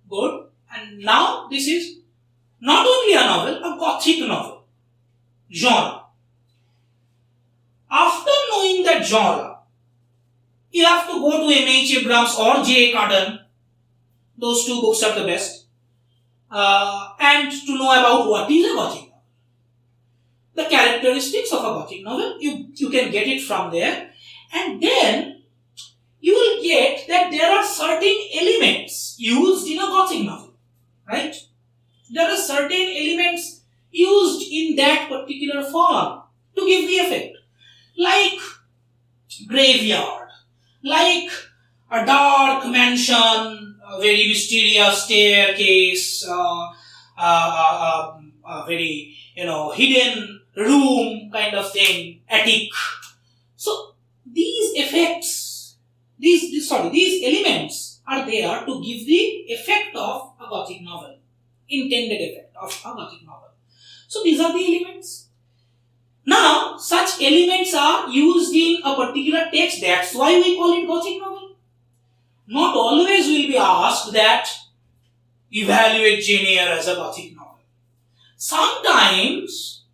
Good. And now this is not only a novel, a Gothic novel. Genre. After knowing that genre, you have to go to M.H. Abrams or J.A. Carden. Those two books are the best. And to know about what is a Gothic novel. The characteristics of a Gothic novel, you can get it from there. And then you will get that there are certain elements used in a Gothic novel. Right? There are certain elements used in that particular form to give the effect. Like graveyard, like a dark mansion, a very mysterious staircase, a very hidden room kind of thing, attic. So these effects, these elements are there to give the effect of a Gothic novel, intended effect of a Gothic novel. So these are the elements. Now, such elements are used in a particular text. That's why we call it Gothic novel. Not always will be asked that evaluate Jane Eyre as a Gothic novel. Sometimes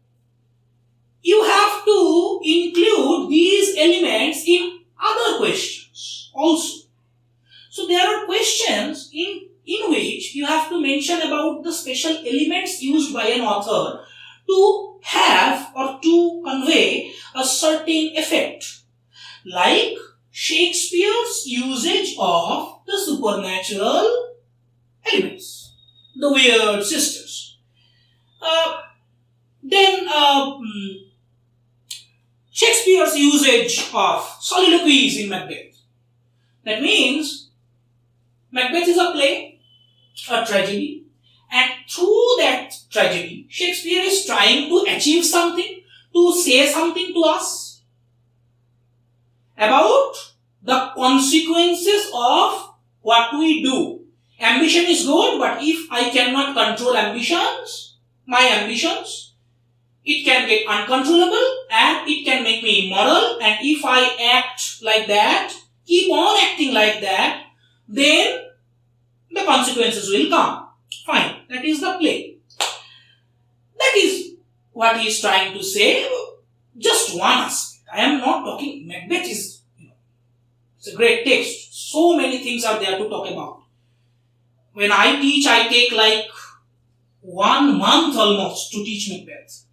you have to include these elements in other questions also. So there are questions in which you have to mention about the special elements used by an author to have or to convey a certain effect, like Shakespeare's usage of the supernatural elements, the weird sisters. Then Shakespeare's usage of soliloquies in Macbeth. That means Macbeth is a play, a tragedy, and through that tragedy, Shakespeare is trying to achieve something, to say something to us about the consequences of what we do. Ambition is good, but if I cannot control my ambitions, it can get uncontrollable and it can make me immoral. And if I act like that, keep on acting like that, then the consequences will come. Fine, that is the play. That is what he is trying to say. Just one aspect. I am not talking, Macbeth is, it's a great text. So many things are there to talk about. When I teach, I take like 1 month almost to teach Macbeth.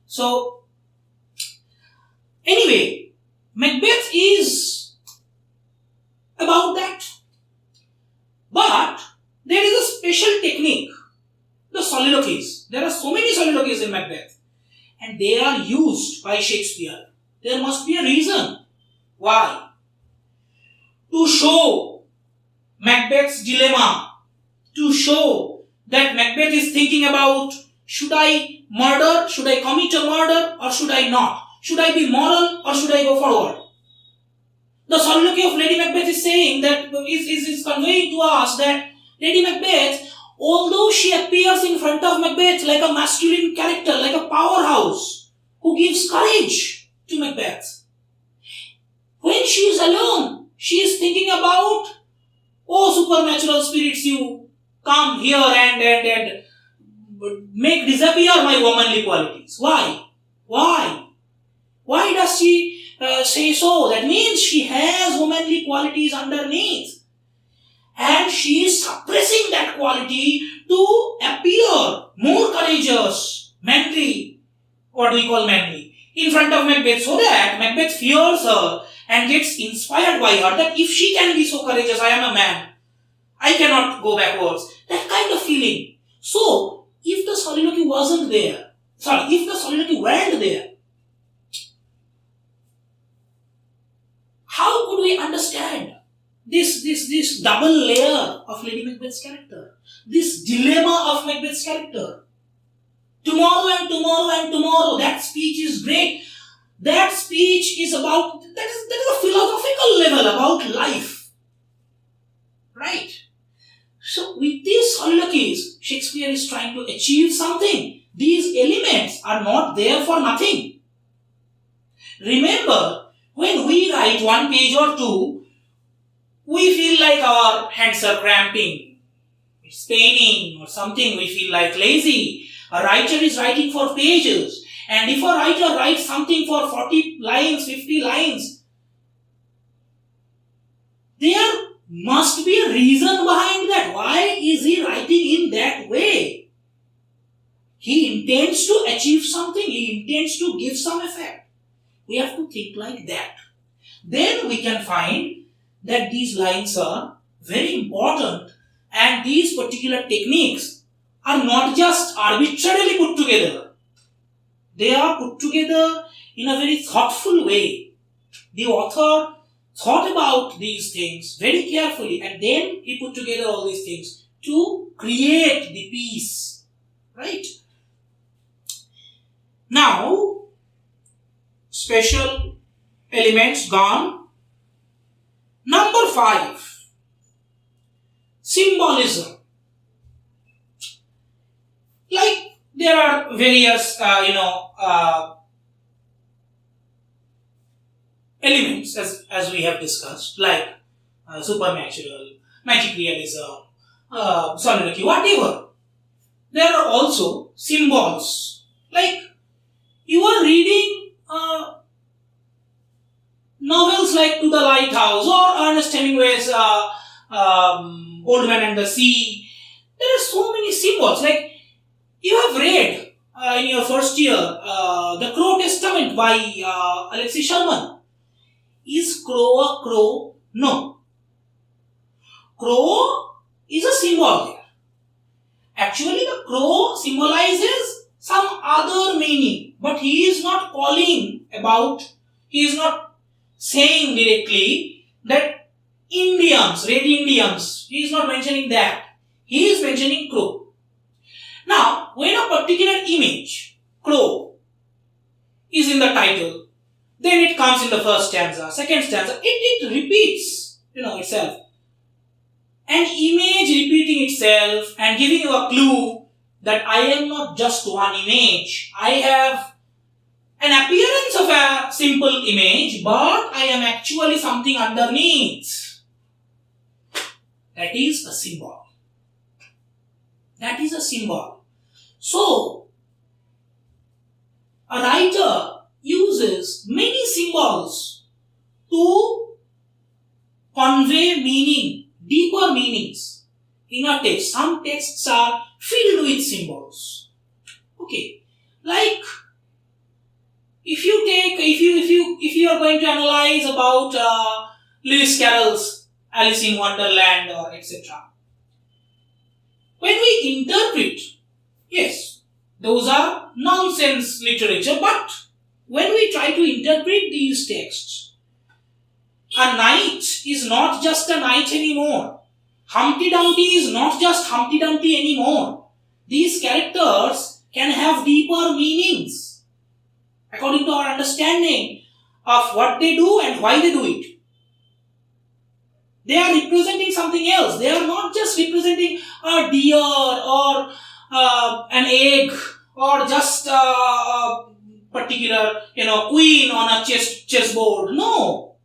So, anyway, Macbeth is about that. But there is a special technique, the soliloquies. There are so many soliloquies in Macbeth, and they are used by Shakespeare. There must be a reason. Why? To show Macbeth's dilemma, to show that Macbeth is thinking about, should I murder, should I commit a murder, or should I not? Should I be moral, or should I go forward? The soliloquy of Lady Macbeth is saying that, is conveying to us that Lady Macbeth, although she appears in front of Macbeth like a masculine character, like a powerhouse, who gives courage to Macbeth, when she is alone, she is thinking about, oh supernatural spirits, you come here and make disappear my womanly qualities. Why? Why does she say so? That means she has womanly qualities underneath. And she is suppressing that quality to appear more courageous, manly, what we call manly, in front of Macbeth, so that Macbeth fears her and gets inspired by her, that if she can be so courageous, I am a man, I cannot go backwards. That kind of feeling. So, if the soliloquy weren't there, how could we understand this double layer of Lady Macbeth's character, this dilemma of Macbeth's character? Tomorrow and tomorrow and tomorrow, that speech is great. That speech is about, that is a philosophical level about life. Right? So with these soliloquies, Shakespeare is trying to achieve something. These elements are not there for nothing. Remember, when we write one page or two, we feel like our hands are cramping, it's paining or something, we feel like lazy. A writer is writing for pages, and if a writer writes something for 40 lines, 50 lines, there must be a reason behind that. Why is he writing in that way? He intends to achieve something, he intends to give some effect. We have to think like that. Then we can find that these lines are very important, and these particular techniques are not just arbitrarily put together. They are put together in a very thoughtful way. The author thought about these things very carefully, and then he put together all these things to create the piece. Right? Now, special elements gone. Number 5, symbolism. Like there are various, elements as we have discussed, like supernatural, magic realism, soliloquy, whatever. There are also symbols. Like you are reading novels like To the Lighthouse or Ernest Hemingway's Old Man and the Sea. There are so many symbols. Like you have read in your first year The Crow Testament by Alexei Sherman. Is crow a crow? No. Crow is a symbol there. Actually, the crow symbolizes some other meaning, but he is not saying directly that Red Indians, he is not mentioning that. He is mentioning crow. Now, when a particular image, crow, is in the title, then it comes in the first stanza, second stanza, it repeats, itself. An image repeating itself and giving you a clue that I am not just one image. I have an appearance of a simple image, but I am actually something underneath. That is a symbol. That is a symbol. So, a writer uses many symbols to convey meaning, deeper meanings in a text. Some texts are filled with symbols. Okay, like if you are going to analyze about Lewis Carroll's Alice in Wonderland or etc. When we interpret, yes, those are nonsense literature, but when we try to interpret these texts, a knight is not just a knight anymore. Humpty Dumpty is not just Humpty Dumpty anymore. These characters can have deeper meanings according to our understanding of what they do and why they do it. They are representing something else. They are not just representing a deer or an egg or just a particular queen on a chessboard. No,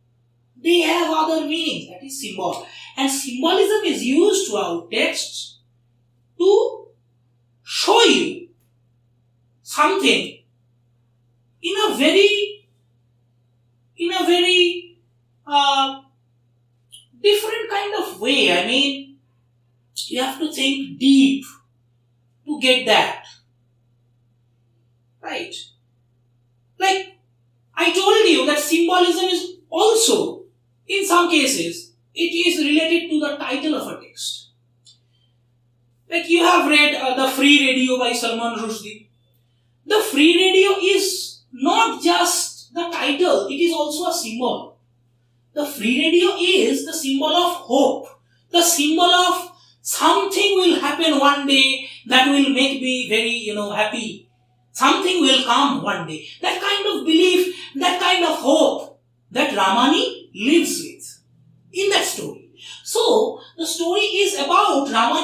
they have other meanings. That is symbol, and symbolism is used throughout texts to show you something in a very different kind of way. I mean, you have to think deep to get that. Right? Like, I told you that symbolism is also, in some cases, it is related to the title of a text. Like you have read The Free Radio by Salman Rushdie. The Free Radio is not just the title, it is also a symbol. The Free Radio is the symbol of hope, the symbol of something will happen one day that will make me very, happy. Something will come one day. That kind of belief, that kind of hope that Ramani lives with in that story. So, the story is about Ramani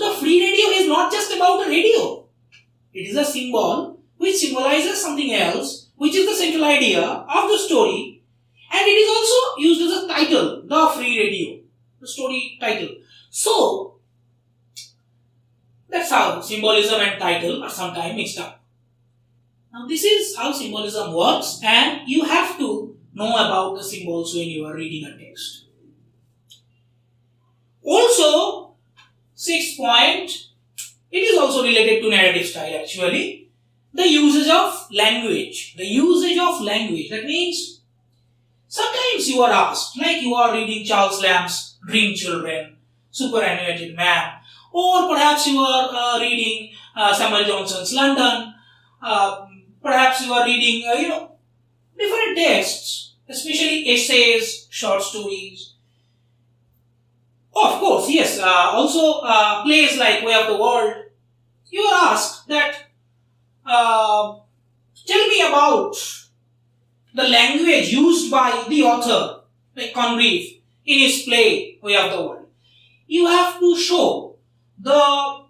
the free radio is not just about a radio. It is a symbol which symbolizes something else, which is the central idea of the story, and it is also used as a title, the free radio, the story title. So, that's how symbolism and title are sometimes mixed up. Now, this is how symbolism works, and you have to know about the symbols when you are reading a text. Also, sixth point, it is also related to narrative style actually. The usage of language. The usage of language. That means, sometimes you are asked, like you are reading Charles Lamb's Dream Children, Superannuated Man, or perhaps you are reading Samuel Johnson's London, perhaps you are reading, different texts, especially essays, short stories. Oh, of course, yes, also plays like Way of the World. You are asked that, tell me about the language used by the author, like Congreve, in his play, Way of the World. You have to show the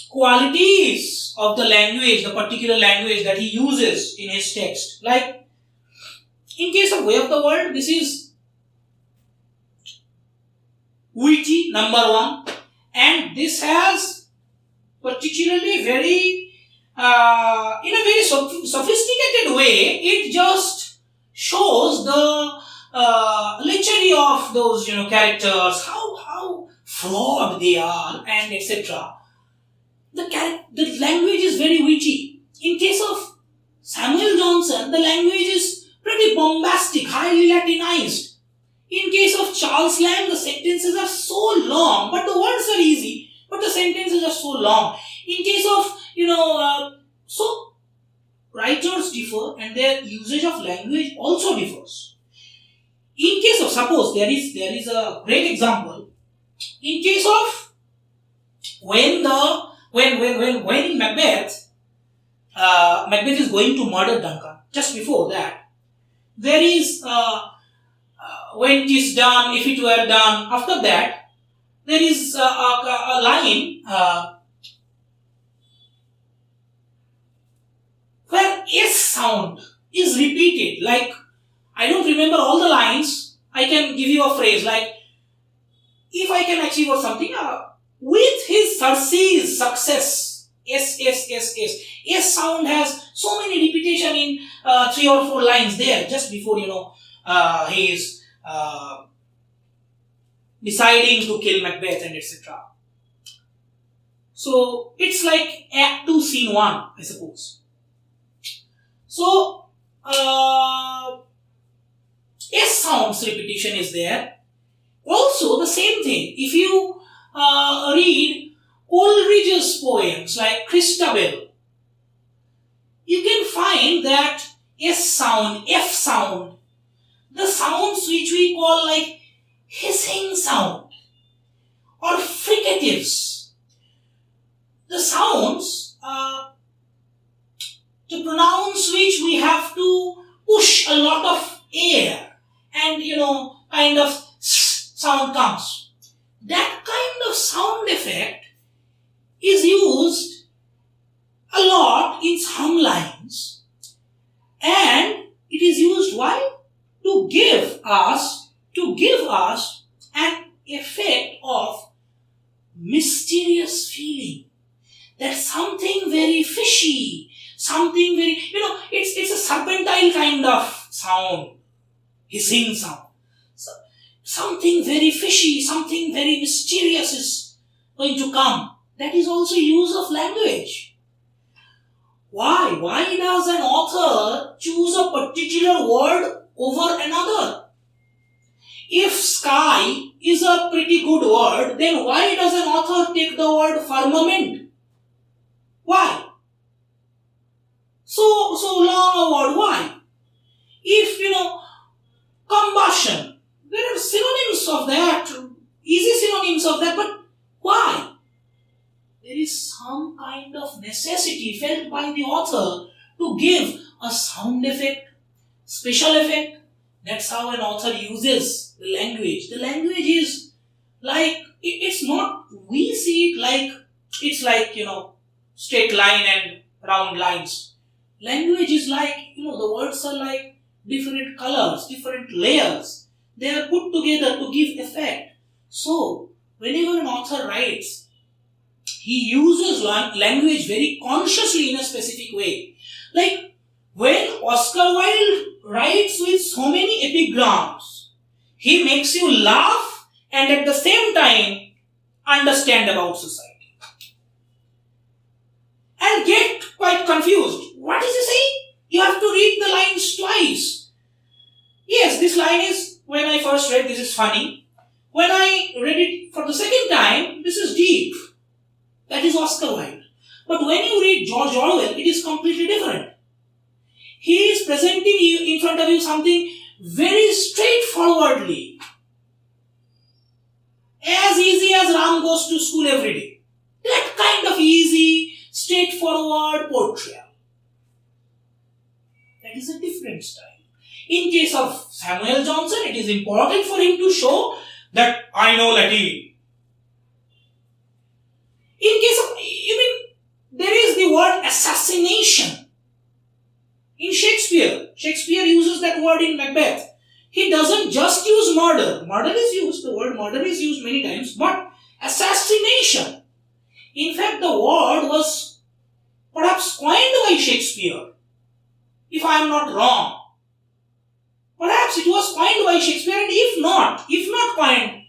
qualities of the language, the particular language that he uses in his text. Like, in case of Way of the World, this is witty, number one, and this has particularly very, in a very sophisticated way, it just shows the lechery of those, characters, how flawed they are, and etc. The language is very witty. In case of Samuel Johnson, the language is pretty bombastic, highly Latinized. In case of Charles Lamb, the sentences are so long, but the words are easy, but the sentences are so long. In case of, so writers differ and their usage of language also differs. In case of, suppose there is a great example. In case of when in Macbeth, Macbeth is going to murder Duncan. Just before that, there is when it is done, if it were done. After that, there is a line where S sound is repeated. Like, I don't remember all the lines. I can give you a phrase like, if I can achieve or something, with his Cersei's success, S. S sound has so many repetition in 3 or 4 lines there, just before, he is deciding to kill Macbeth and etc. So, it's like Act 2, Scene 1, I suppose. So, S sounds repetition is there. Also, the same thing, if you read Coleridge's poems like Christabel, you can find that S sound, F sound, the sounds which we call like hissing sound or fricatives, the sounds to pronounce which we have to push a lot of air and kind of sound comes. That kind of sound effect is used a lot in some lines, and it is used why? To give us an effect of mysterious feeling, that something very fishy, something very, it's a serpentine kind of sound, hissing sound. So, something very fishy, something very mysterious is going to come. That is also use of language. Why? Why does an author choose a particular word over another? If sky is a pretty good word, then why does an author take the word firmament? Why? So long a word, why? If, combustion, there are synonyms of that, easy synonyms of that, but why? There is some kind of necessity felt by the author to give a sound effect, special effect. That's how an author uses the language. The language is like, it's not we see it like, it's like, straight line and round lines. Language is like, the words are like different colors, different layers. They are put together to give effect. So, whenever an author writes, he uses language very consciously in a specific way. Like, when Oscar Wilde writes with so many epigrams, he makes you laugh and at the same time understand about society. And get quite confused. What is he saying? You have to read the lines twice. Yes, this line is, when I first read, this is funny. When I read it for the second time, this is deep. That is Oscar Wilde. But when you read George Orwell, it is completely different. He is presenting you in front of you something very straightforwardly. As easy as Ram goes to school every day. That kind of easy, straightforward portrayal. That is a different style. In case of Samuel Johnson, it is important for him to show that I know Latin. In case of, there is the word assassination. In Shakespeare uses that word in Macbeth. He doesn't just use murder. Murder is used, the word murder is used many times, but assassination. In fact, the word was perhaps coined by Shakespeare, if I am not wrong. Perhaps it was coined by Shakespeare, and if not coined,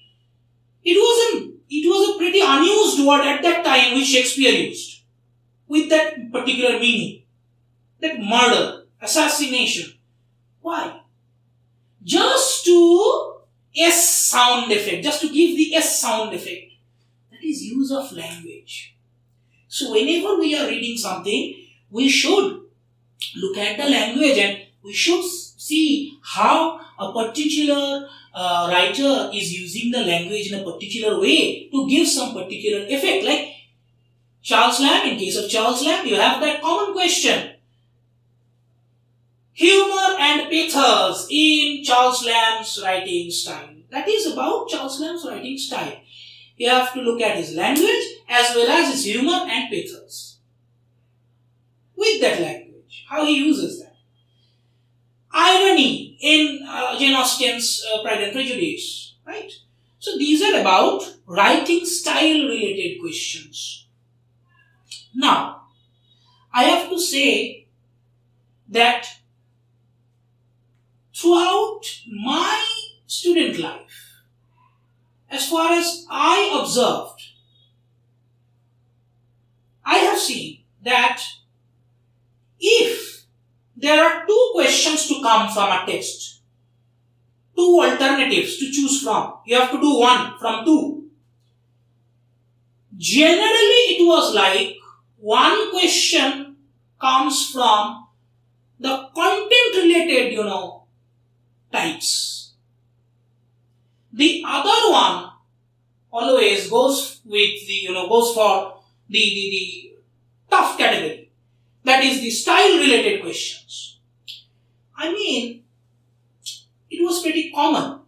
it was a pretty unused word at that time which Shakespeare used, with that particular meaning. That murder, assassination. Why? Just to S sound effect, just to give the S sound effect. That is use of language. So whenever we are reading something, we should look at the language and we should see how a particular writer is using the language in a particular way to give some particular effect. Like Charles Lamb, in case of Charles Lamb, you have that common question. Humor and pathos in Charles Lamb's writing style. That is about Charles Lamb's writing style. You have to look at his language as well as his humor and pathos. With that language, how he uses that. Irony in Jane Austen's Pride and Prejudice. Right? So these are about writing style related questions. Now, I have to say that throughout my student life, as far as I observed, I have seen that if there are two questions to come from a text, two alternatives to choose from, you have to do one from two. Generally, it was like one question comes from the content related, types. The other one always goes with goes for the tough category. That is the style related questions. It was pretty common.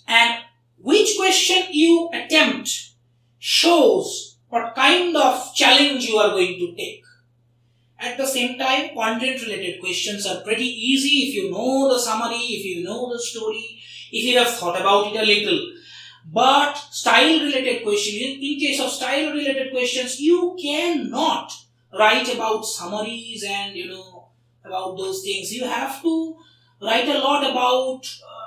And which question you attempt shows what kind of challenge you are going to take. At the same time, content-related questions are pretty easy if you know the summary, if you know the story, if you have thought about it a little. But style-related questions, in case of style-related questions, you cannot write about summaries and, about those things. You have to write a lot about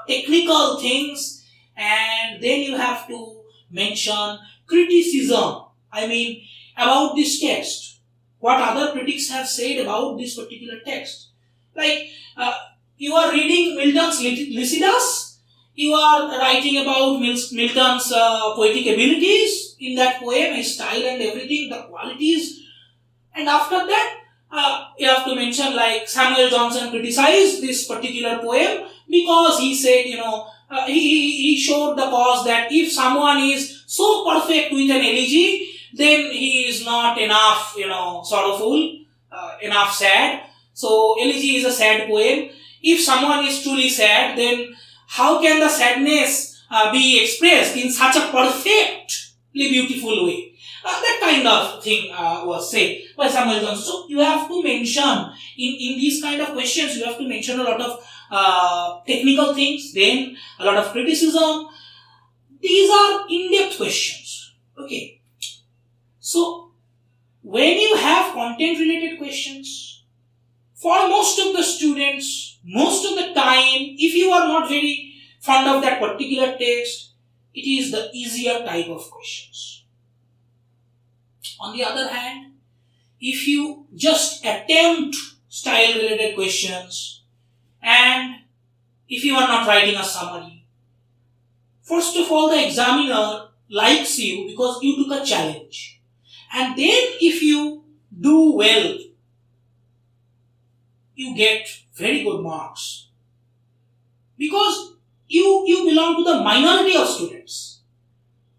technical things, and then you have to mention criticism. About this text. What other critics have said about this particular text. Like, you are reading Milton's Lycidas, you are writing about Milton's poetic abilities in that poem, his style and everything, the qualities. And after that, you have to mention like Samuel Johnson criticized this particular poem because he said, he showed the cause that if someone is so perfect with an elegy, then he is not enough, sorrowful, enough sad. So, elegy is a sad poem. If someone is truly sad, then how can the sadness be expressed in such a perfect beautiful way. That kind of thing was said by Samuel Johnson. So you have to mention in these kind of questions, you have to mention a lot of technical things, then a lot of criticism. These are in-depth questions. Okay. So when you have content-related questions, for most of the students, most of the time, if you are not very fond of that particular text, it is the easier type of questions. On the other hand, if you just attempt style-related questions and if you are not writing a summary, first of all, the examiner likes you because you took a challenge. And then if you do well, you get very good marks. Because you belong to the minority of students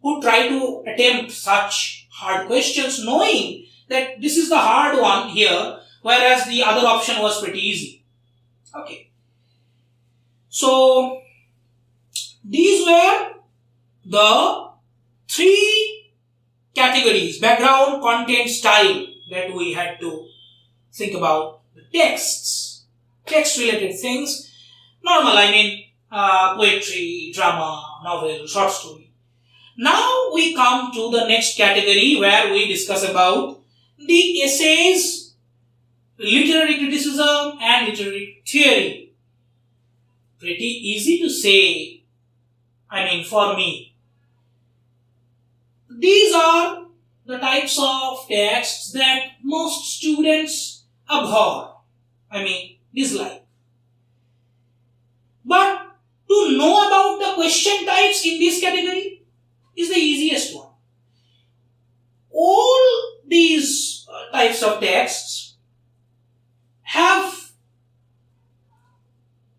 who try to attempt such hard questions knowing that this is the hard one here, whereas the other option was pretty easy. Okay. So, these were the 3 categories: background, content, style, that we had to think about. The texts, text-related things, normal, poetry, drama, novel, short story. Now we come to the next category where we discuss about the essays, literary criticism and literary theory. Pretty easy to say, for me. These are the types of texts that most students abhor, dislike. But to know about the question types in this category is the easiest one. All these types of texts have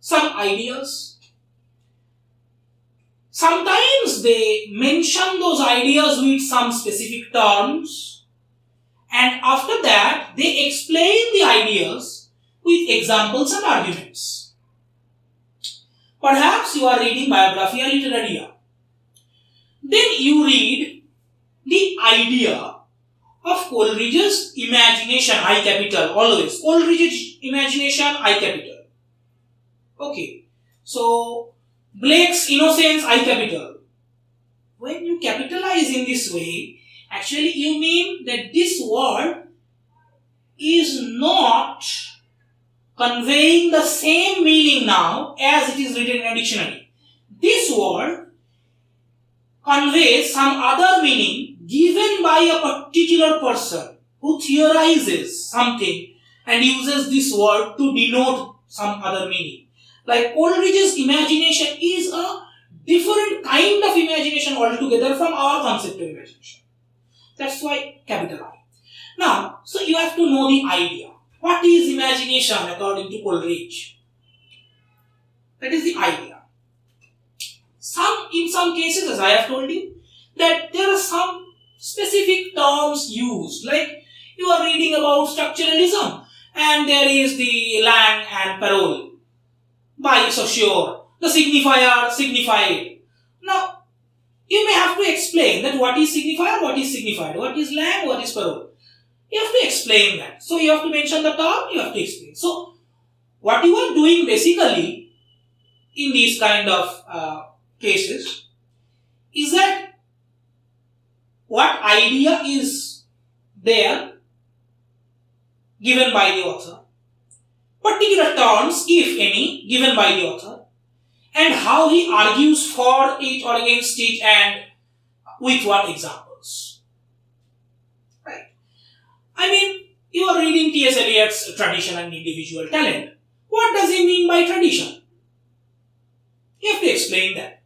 some ideas. Sometimes they mention those ideas with some specific terms, and after that they explain the ideas with examples and arguments. Perhaps you are reading Biographia Literaria. Then you read the idea of Coleridge's imagination, I capital, always. Coleridge's imagination, I capital. Okay. So, Blake's innocence, I capital. When you capitalize in this way, actually you mean that this word is not conveying the same meaning now as it is written in a dictionary. This word conveys some other meaning given by a particular person who theorizes something and uses this word to denote some other meaning. Like Coleridge's imagination is a different kind of imagination altogether from our concept of imagination. That's why capital I. Now, so you have to know the idea. What is imagination according to Coleridge? That is the idea. In some cases, as I have told you, that there are some specific terms used. Like you are reading about structuralism and there is the Lang and Parole. By Saussure, the signifier, signified. Now, you may have to explain that what is signifier, what is signified, what is Lang, what is Parole. You have to explain that. So, you have to mention the term, you have to explain. So, what you are doing basically in these kind of cases is that what idea is there given by the author, particular terms, if any, given by the author, and how he argues for it or against it and with what examples. Right. You are reading T.S. Eliot's Tradition and Individual Talent. What does he mean by tradition? You have to explain that.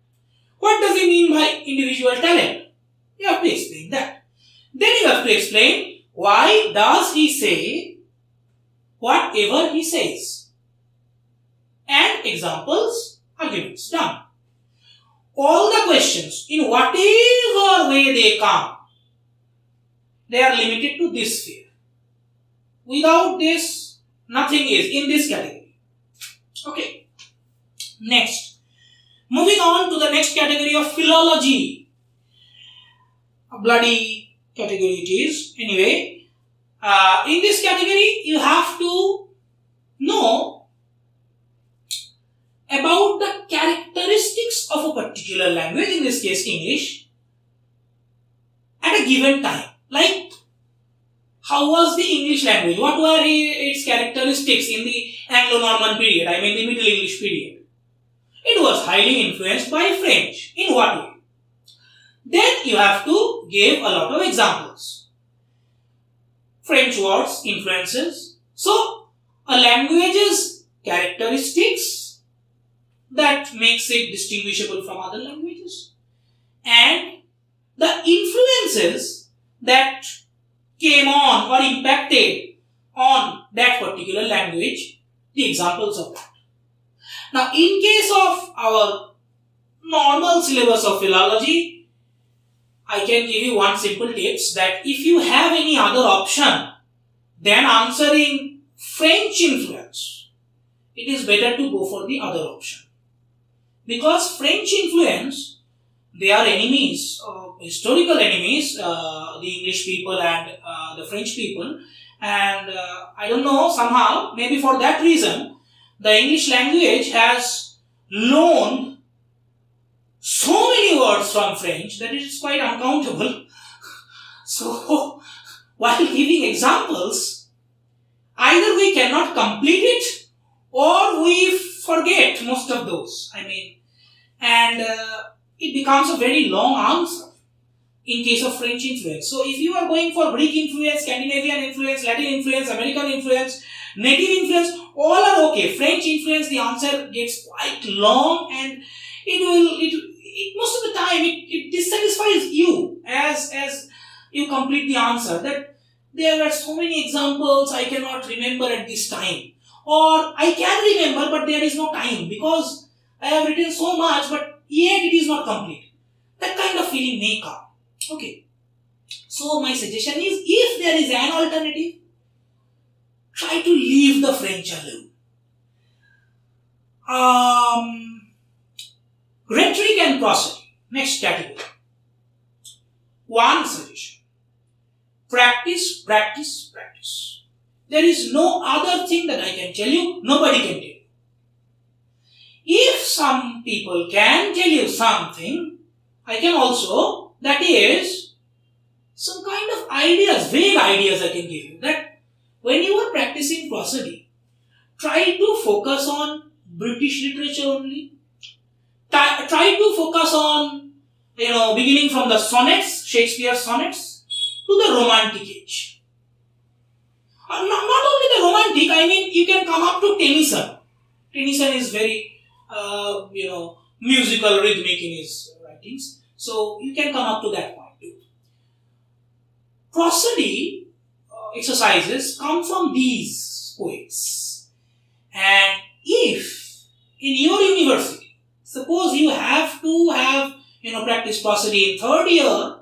What does he mean by individual talent? You have to explain that. Then you have to explain why does he say whatever he says. And examples, arguments, done. All the questions, in whatever way they come, they are limited to this sphere. Without this, nothing is in this category. Okay. Next. Moving on to the next category of philology. a bloody category it is. Anyway, in this category, you have to know about the characteristics of a particular language, in this case English, at a given time. Like, how was the English language? What were its characteristics in the Anglo-Norman period, I mean the Middle English period? It was highly influenced by French. In what way? Then you have to give a lot of examples. French words, influences. So, a language's characteristics that makes it distinguishable from other languages, and the influences that came on or impacted on that particular language, the examples of that. Now, in case of our normal syllabus of philology, I can give you one simple tips that if you have any other option than answering French influence, it is better to go for the other option. Because French influence, they are enemies, historical enemies, the English people and the French people. And I don't know, somehow, maybe for that reason, the English language has loaned so many words from French that it is quite uncountable. So, while giving examples, either we cannot complete it or we forget most of those. And it becomes a very long answer in case of French influence. So, if you are going for Greek influence, Scandinavian influence, Latin influence, American influence, native influence, all are okay. French influence, the answer gets quite long, and it most of the time it dissatisfies you as you complete the answer, that there are so many examples I cannot remember at this time, or I can remember but there is no time because I have written so much but yet it is not complete. That kind of feeling may come. Okay. So my suggestion is, if there is an alternative, try to leave the French alone. Rhetoric and prosody. Next category. One suggestion. Practice, practice, practice. There is no other thing that I can tell you. Nobody can tell you. If some people can tell you something, I can also, that is, some kind of ideas, vague ideas I can give you. That when you are practicing prosody, try to focus on British literature only. Try to focus on, beginning from the sonnets, Shakespeare's sonnets, to the Romantic age. Not only the Romantic, you can come up to Tennyson. Tennyson is very, musical, rhythmic in his writings. So, you can come up to that point too. Prosody exercises come from these poets. And if in your university, suppose you have to have, practice prosody in third year,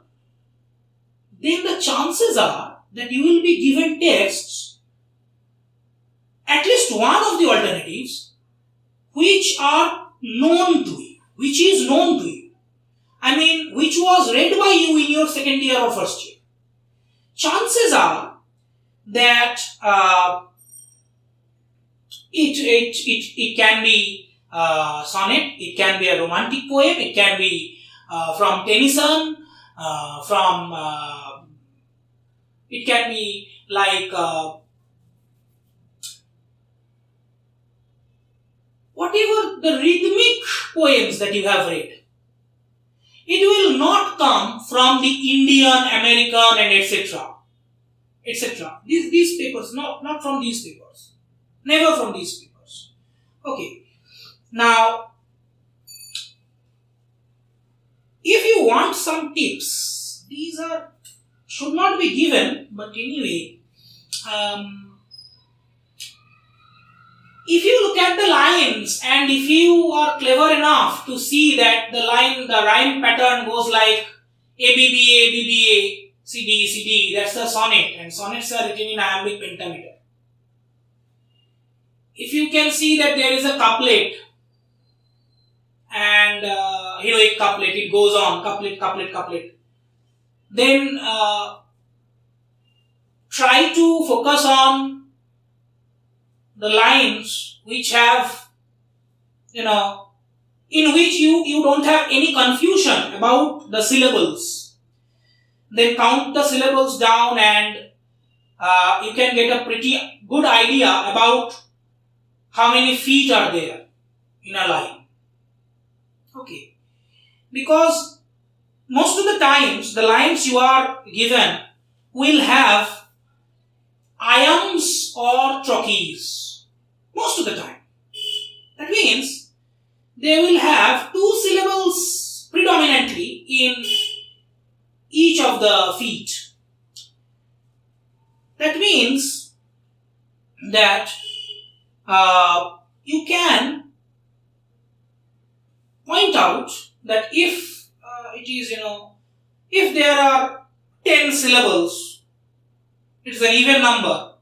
then the chances are that you will be given texts, at least one of the alternatives, which are known to you, which is known to you. Which was read by you in your second year or first year. Chances are that it can be sonnet, it can be a romantic poem, it can be from Tennyson, it can be like whatever the rhythmic poems that you have read. It will not come from the Indian, American and etc. etc. These papers, not from these papers. Never from these papers. Okay. Now, if you want some tips, these should not be given, but anyway, if you look at the lines and if you are clever enough to see that the rhyme pattern goes like ABBA, BBA, CD, CD, that's the sonnet, and sonnets are written in iambic pentameter. If you can see that there is a couplet and heroic couplet, it goes on, couplet, couplet, couplet. then try to focus on the lines which have, in which you don't have any confusion about the syllables. Then count the syllables down and you can get a pretty good idea about how many feet are there in a line. Okay. Because most of the times the lines you are given will have iambs or trochees. Most of the time. That means they will have two syllables predominantly in each of the feet. That means that you can point out that if it is, if there are 10 syllables, it is an even number,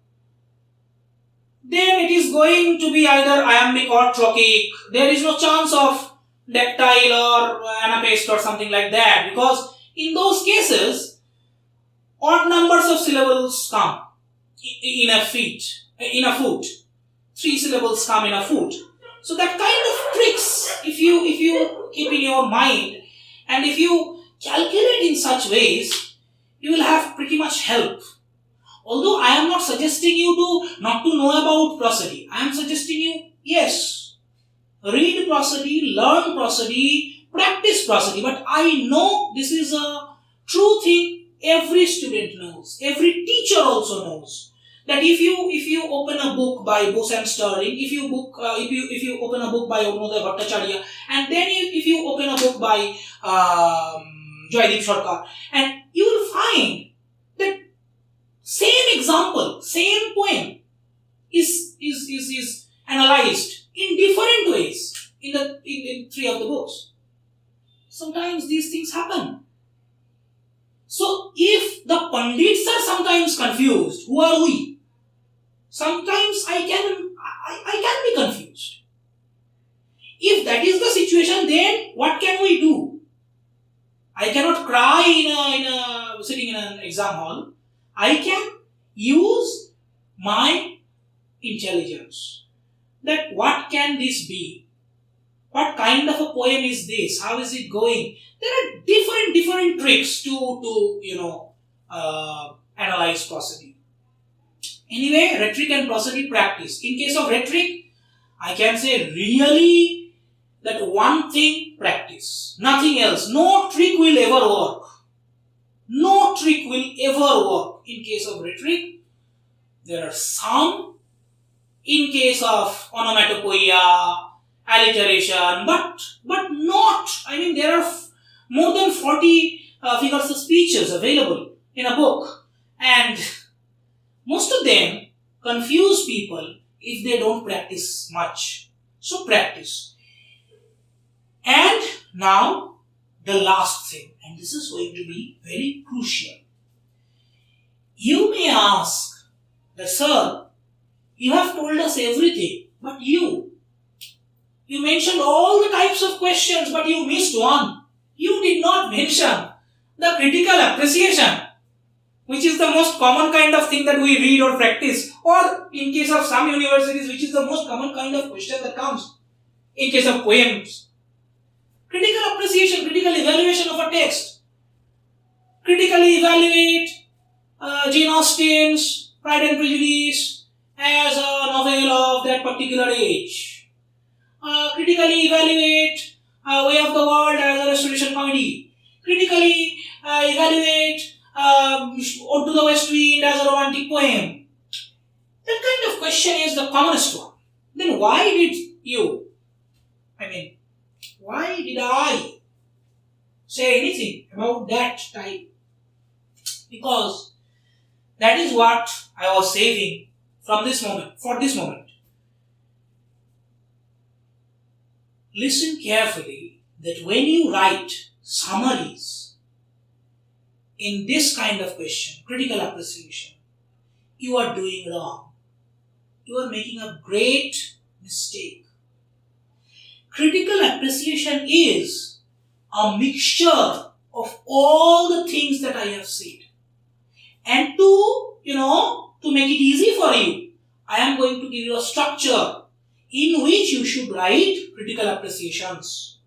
then it is going to be either iambic or trochaic. There is no chance of dactyl or anapaest or something like that, because in those cases, odd numbers of syllables come in a foot. 3 syllables come in a foot. So that kind of tricks, if you keep in your mind and if you calculate in such ways, you will have pretty much help. Although I am not suggesting you not to know about prosody. I am suggesting you, yes, read prosody, learn prosody, practice prosody. But I know this is a true thing every student knows. Every teacher also knows. That if you open a book by Bose and Sterling, if you open a book by Arunodaya Bhattacharya, and then if you open a book by Joydeep Sarkar, and you will find that same example, same poem is analyzed in different ways in 3 of the books. Sometimes these things happen. So if the Pandits are sometimes confused, who are we? Sometimes I can be confused. If that is the situation, then what can we do? I cannot cry sitting in an exam hall. I can use my intelligence. That what can this be? What kind of a poem is this? How is it going? There are different tricks to analyze prosody. Anyway, rhetoric and prosody practice. In case of rhetoric, I can say really that one thing practice. Nothing else. No trick will ever work. No trick will ever work. In case of rhetoric, there are some. In case of onomatopoeia, alliteration, but not. There are more than 40 figures of speeches available in a book, and most of them confuse people if they don't practice much. So practice. And now the last thing, and this is going to be very crucial. You may ask that, sir, you have told us everything, but you mentioned all the types of questions, but you missed one. You did not mention the critical appreciation, which is the most common kind of thing that we read or practice, or in case of some universities, which is the most common kind of question that comes in case of poems. Critical appreciation, critical evaluation of a text. Critically evaluate Jane Austen's Pride and Prejudice as a novel of that particular age. Critically evaluate Way of the World as a restoration comedy. Critically evaluate Ode to the West Wind as a romantic poem. That kind of question is the commonest one. Then why did I say anything about that type? Because that is what I was saving for this moment. Listen carefully that when you write summaries in this kind of question, critical appreciation, you are doing wrong. You are making a great mistake. Critical appreciation is a mixture of all the things that I have said. And to make it easy for you, I am going to give you a structure in which you should write critical appreciations.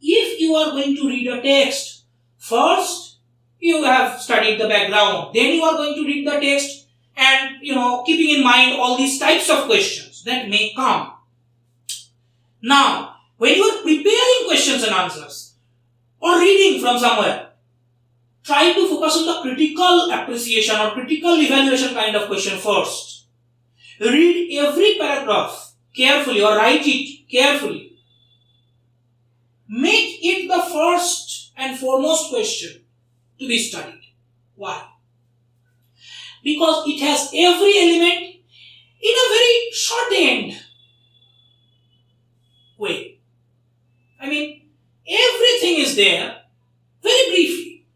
If you are going to read a text, first you have studied the background, then you are going to read the text and, keeping in mind all these types of questions that may come. Now, when you are preparing questions and answers or reading from somewhere, try to focus on the critical appreciation or critical evaluation kind of question first. Read every paragraph carefully or write it carefully. Make it the first and foremost question to be studied. Why? Because it has every element in a very shortened way. Everything is there very briefly.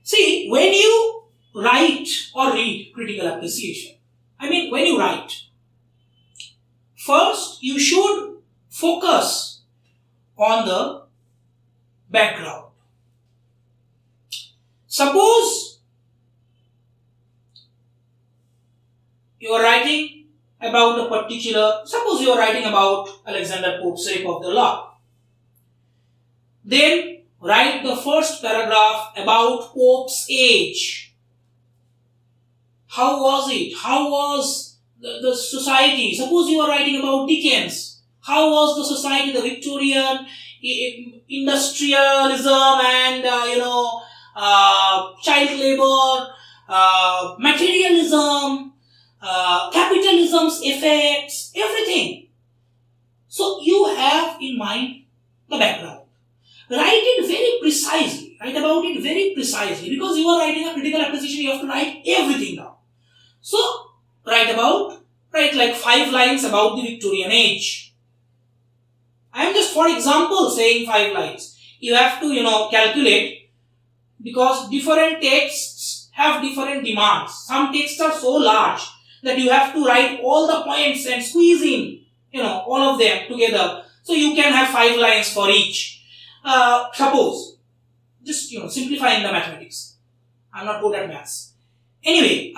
See, when you write or read critical appreciation, when you write, first you should focus on the background. Suppose you are writing about Alexander Pope's Rape of the Lock. Then write the first paragraph about Pope's age. How was it? How was the society? Suppose you are writing about Dickens. How was the society, the Victorian industrialism and, child labor, materialism, capitalism's effects, everything. So you have in mind the background. Write it very precisely. Write about it very precisely. Because you are writing a critical appreciation, you have to write everything down. So, write like 5 lines about the Victorian age. I am just, for example, saying 5 lines. You have to, calculate, because different texts have different demands. Some texts are so large that you have to write all the points and squeeze in, all of them together. So you can have 5 lines for each. Suppose, just, simplifying the mathematics. I'm not good at maths. Anyway,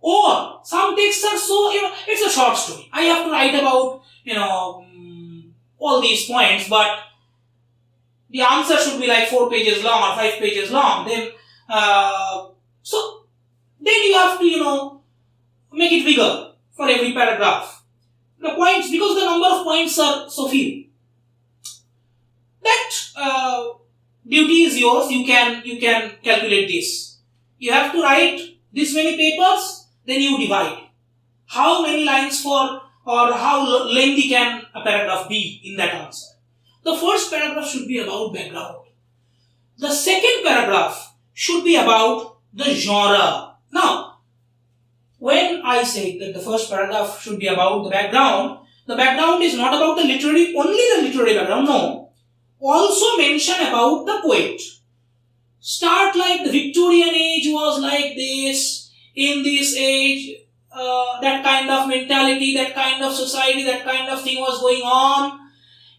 or some texts are so, it's a short story. I have to write about, all these points, but the answer should be like 4 pages long or 5 pages long. Then, then you have to, make it bigger for every paragraph. The points, because the number of points are so few. That duty is yours. You can calculate this. You have to write this many papers, then you divide. How many lines or how lengthy can a paragraph be in that answer? The first paragraph should be about background. The second paragraph should be about the genre. Now, when I say that the first paragraph should be about the background is not about only the literary background, no. Also mention about the poet. Start like the Victorian age was like this, in this age, that kind of mentality, that kind of society, that kind of thing was going on.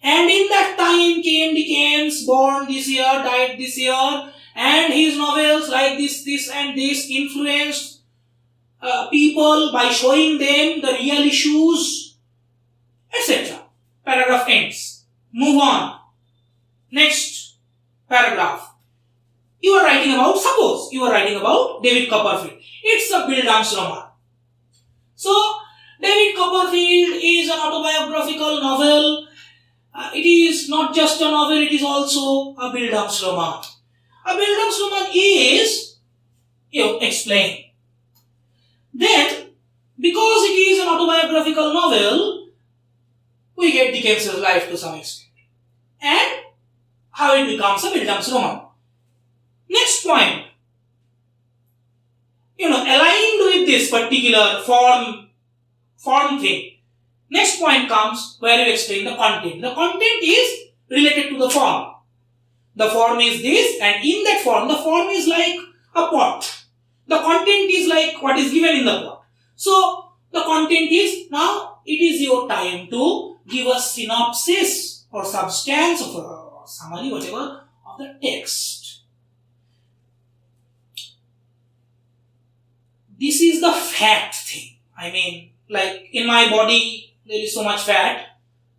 And in that time came Dickens, born this year, died this year, and his novels like this and this influenced people by showing them the real issues, etc. Paragraph ends. Move on. Next paragraph. Suppose you are writing about David Copperfield. It's a Bildungsroman. So, David Copperfield is an autobiographical novel. It is not just a novel, it is also a Bildungsroman. A Bildungsroman is, explain. Then, because it is an autobiographical novel, we get Dickens' life to some extent. And how it becomes a Bildungsroman. Next point, aligned with this particular form thing. Next point comes where you explain the content. The content is related to the form. The form is this, and in that form, the form is like a pot. The content is like what is given in the pot. So, the content is, now it is your time to give a synopsis or substance of a summary, whatever, of the text. this is the fact thing. I mean, like in my body, there is so much fat.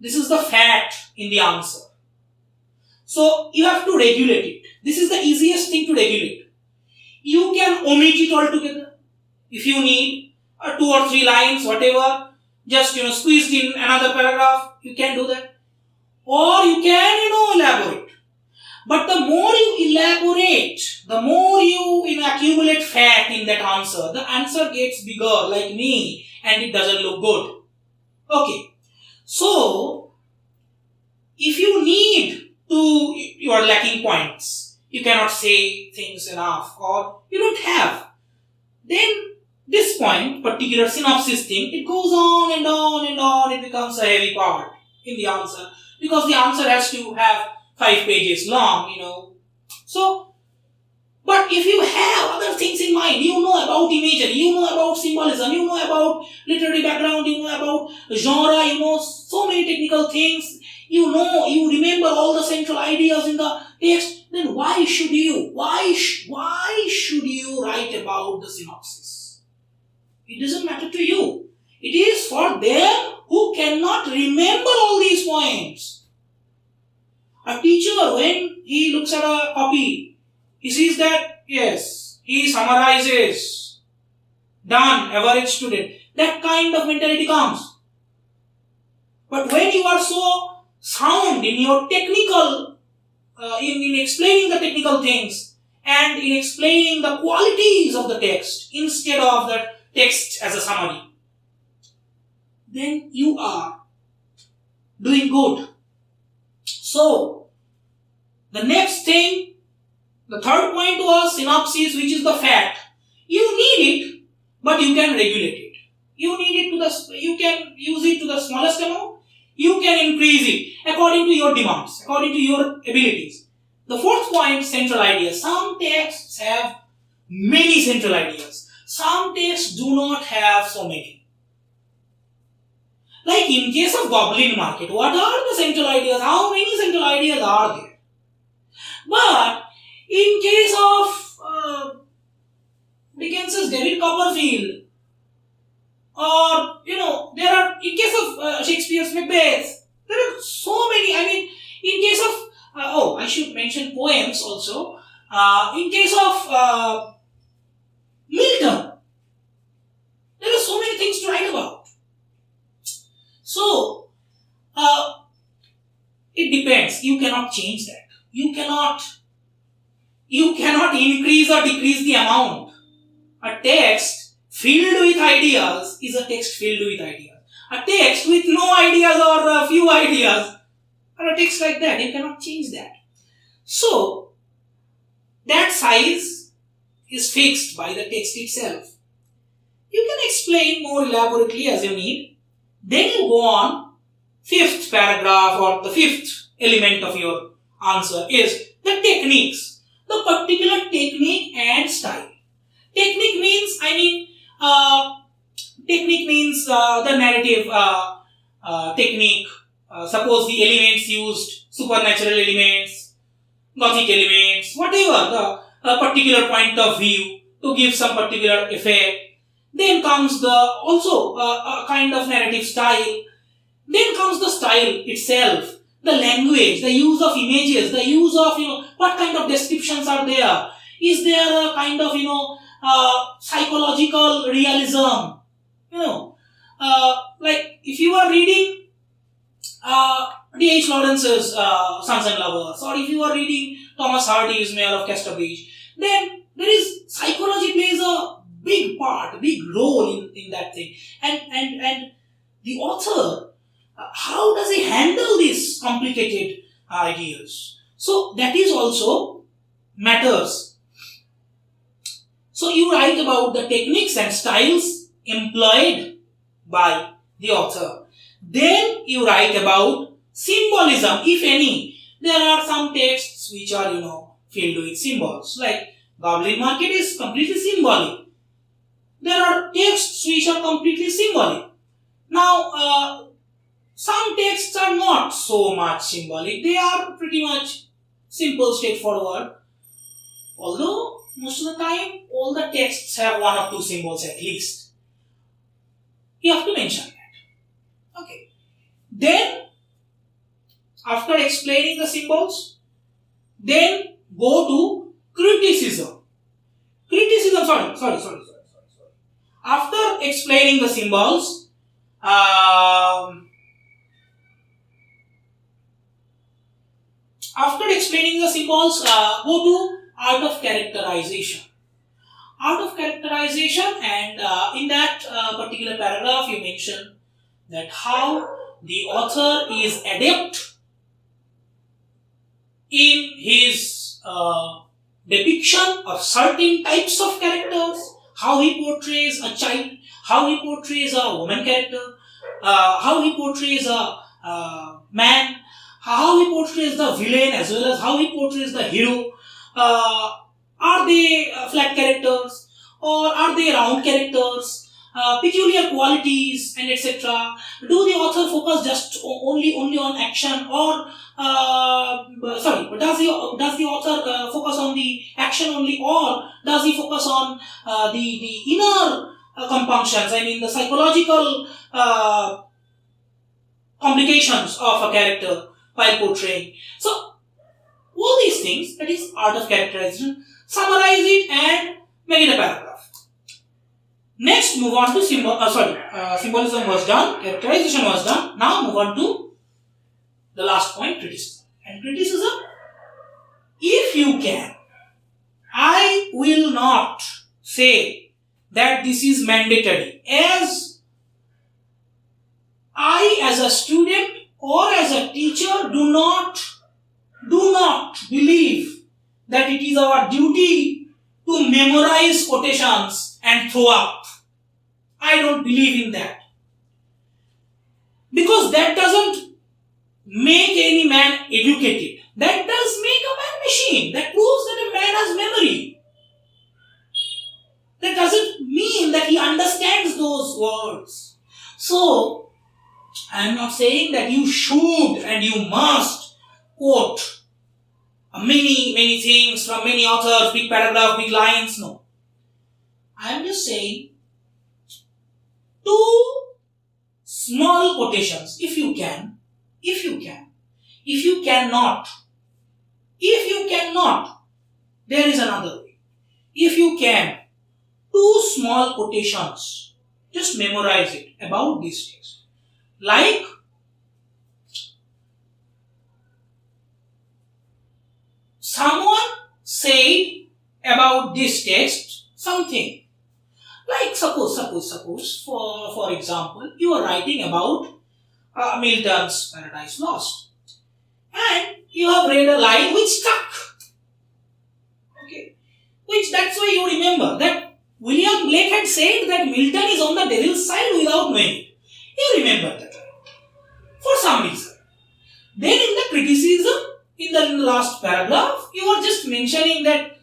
This is the fat in the answer. So you have to regulate it. This is the easiest thing to regulate. You can omit it altogether. If you need 2 or 3 lines, whatever, just squeezed in another paragraph, you can do that. Or you can elaborate. But the more you elaborate, the more you accumulate fat in that answer, the answer gets bigger like me and it doesn't look good. Okay. So, if you are lacking points, you cannot say things enough or you don't have, then this point, particular synopsis thing, it goes on and on and on, it becomes a heavy part in the answer because the answer has to have 5 pages long, So, but if you have other things in mind, you know about imagery, you know about symbolism, you know about literary background, you know about genre, you know so many technical things, you remember all the central ideas in the text, then why should you write about the synopsis? It doesn't matter to you. It is for them who cannot remember all these points. A teacher, when he looks at a copy, he sees that, yes, he summarizes, done, average student. That kind of mentality comes. But when you are so sound in your technical, in explaining the technical things and in explaining the qualities of the text instead of the text as a summary, then you are doing good. So, the next thing, the third point was synopsis, which is the fact. You need it, but you can regulate it. You can use it to the smallest amount. You can increase it according to your demands, according to your abilities. The fourth point, central ideas. Some texts have many central ideas. Some texts do not have so many. Like in case of Goblin Market, what are the central ideas? How many central ideas are there? But in case of Dickens's David Copperfield, or there are, in case of Shakespeare's Macbeth, there are so many. I mean, in case of I should mention poems also. In case of Milton, there are so many things to write about. So, it depends. You cannot change that. You cannot increase or decrease the amount. A text filled with ideas is a text filled with ideas. A text with no ideas or a few ideas, or a text like that, you cannot change that. So, that size is fixed by the text itself. You can explain more elaborately as you need. Then you go on, 5th paragraph or the 5th element of your answer is the techniques. The particular technique and style. Technique means, the narrative technique. Suppose the elements used, supernatural elements, Gothic elements, whatever, the particular point of view to give some particular effect. Then comes also a kind of narrative style. Then comes the style itself, the language, the use of images, the use of, what kind of descriptions are there. Is there a kind of, psychological realism? Like if you are reading D.H. Lawrence's Sons and Lovers, or if you are reading Thomas Hardy's Mayor of Casterbridge, then there is psychology plays a big part, big role in that thing. And the author, how does he handle these complicated ideas? So that is also matters. So you write about the techniques and styles employed by the author. Then you write about symbolism, if any. There are some texts which are, filled with symbols. Like Goblin Market is completely symbolic. There are texts which are completely symbolic. Now, some texts are not so much symbolic. They are pretty much simple, straightforward. Although most of the time all the texts have one or two symbols at least. You have to mention that. Okay. Then, after explaining the symbols, then go to criticism. Sorry. After explaining the symbols, go to art of characterization. Art of characterization, and in that particular paragraph, you mention that how the author is adept in his depiction of certain types of characters, how he portrays a child, how he portrays a woman character, how he portrays a man, how he portrays the villain as well as how he portrays the hero. Are they flat characters or are they round characters? Peculiar qualities and etc. Do the author focus just only on action, or does the author focus on the action only, or does he focus on the inner compunctions? I mean the psychological complications of a character while portraying. So all these things, that is art of characterization. Summarize it and make it a paragraph. Next, move on to symbolism was done, characterization was done. Now move on to the last point, criticism. And criticism, if you can, I will not say that this is mandatory, as I as a student or as a teacher do not believe that it is our duty to memorize quotations and throw up. I don't believe in that. Because that doesn't make any man educated. That does make a man machine. That proves that a man has memory. That doesn't mean that he understands those words. So, I am not saying that you should and you must quote many things from many authors, big paragraph, big lines. No. I am just saying 2 small quotations, if you can. If you cannot, there is another way. If you can, 2 small quotations, just memorize it about this text. Like, someone said about this text something. Like suppose, for example, you are writing about Milton's Paradise Lost, and you have read a line which stuck. Okay, that's why you remember that William Blake had said that Milton is on the devil's side without knowing it. You remember that for some reason. Then in the criticism, in the last paragraph, you are just mentioning that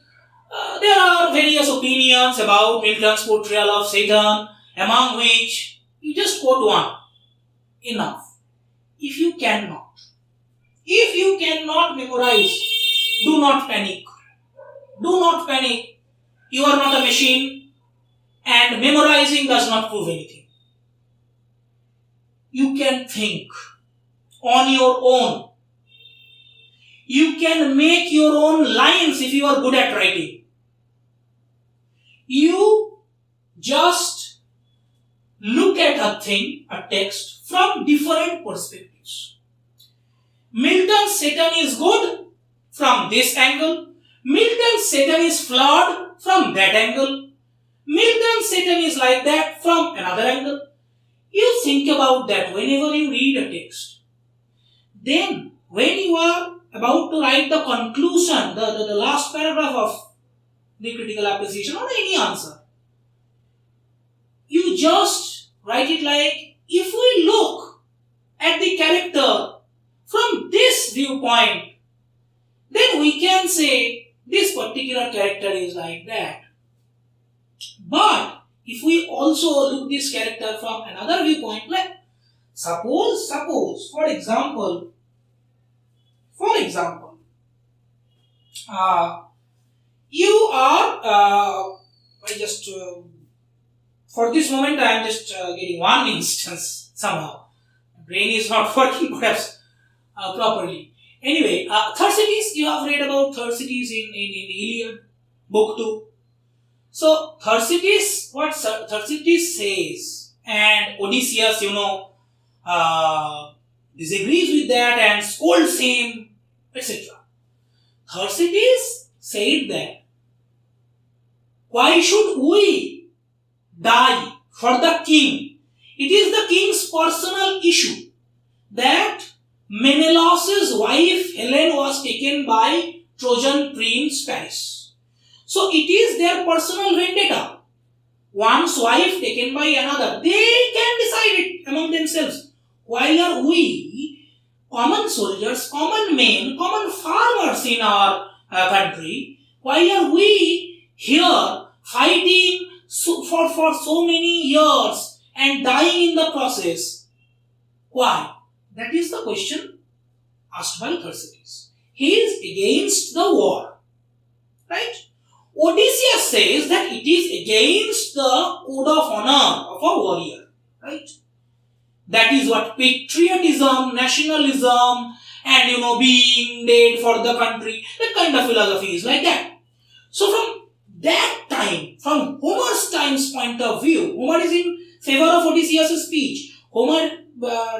there are various opinions about Milton's portrayal of Satan, among which you just quote one. Enough. If you cannot memorize, do not panic. Do not panic. You are not a machine, and memorizing does not prove anything. You can think on your own. You can make your own lines if you are good at writing. You just look at a thing, a text, from different perspectives. Milton's Satan is good from this angle. Milton's Satan is flawed from that angle. Milton's Satan is like that from another angle. You think about that whenever you read a text. Then, when you are about to write the conclusion, the last paragraph of the critical appreciation or any answer, you just write it like, if we look at the character from this viewpoint, then we can say this particular character is like that. But if we also look this character from another viewpoint, like suppose, for example, You are, for this moment, I am just getting one instance somehow. Brain is not working perhaps properly. Anyway, Thersites, you have read about Thersites in Iliad, book 2. So, Thersites, what Thersites says, and Odysseus, disagrees with that and scolds him, etc. Thersites said that, why should we die for the king? It is the king's personal issue that Menelaus' wife Helen was taken by Trojan prince Paris. So it is their personal vendetta. One's wife taken by another. They can decide it among themselves. Why are we, common soldiers, common men, common farmers in our country, why are we here fighting for so many years and dying in the process? Why? That is the question asked by Thersites. He is against the war. Right? Odysseus says that it is against the code of honor of a warrior. Right? That is what patriotism, nationalism, and being dead for the country, that kind of philosophy is like that. So from that time, from Homer's time's point of view, Homer is in favor of Odysseus' speech. Homer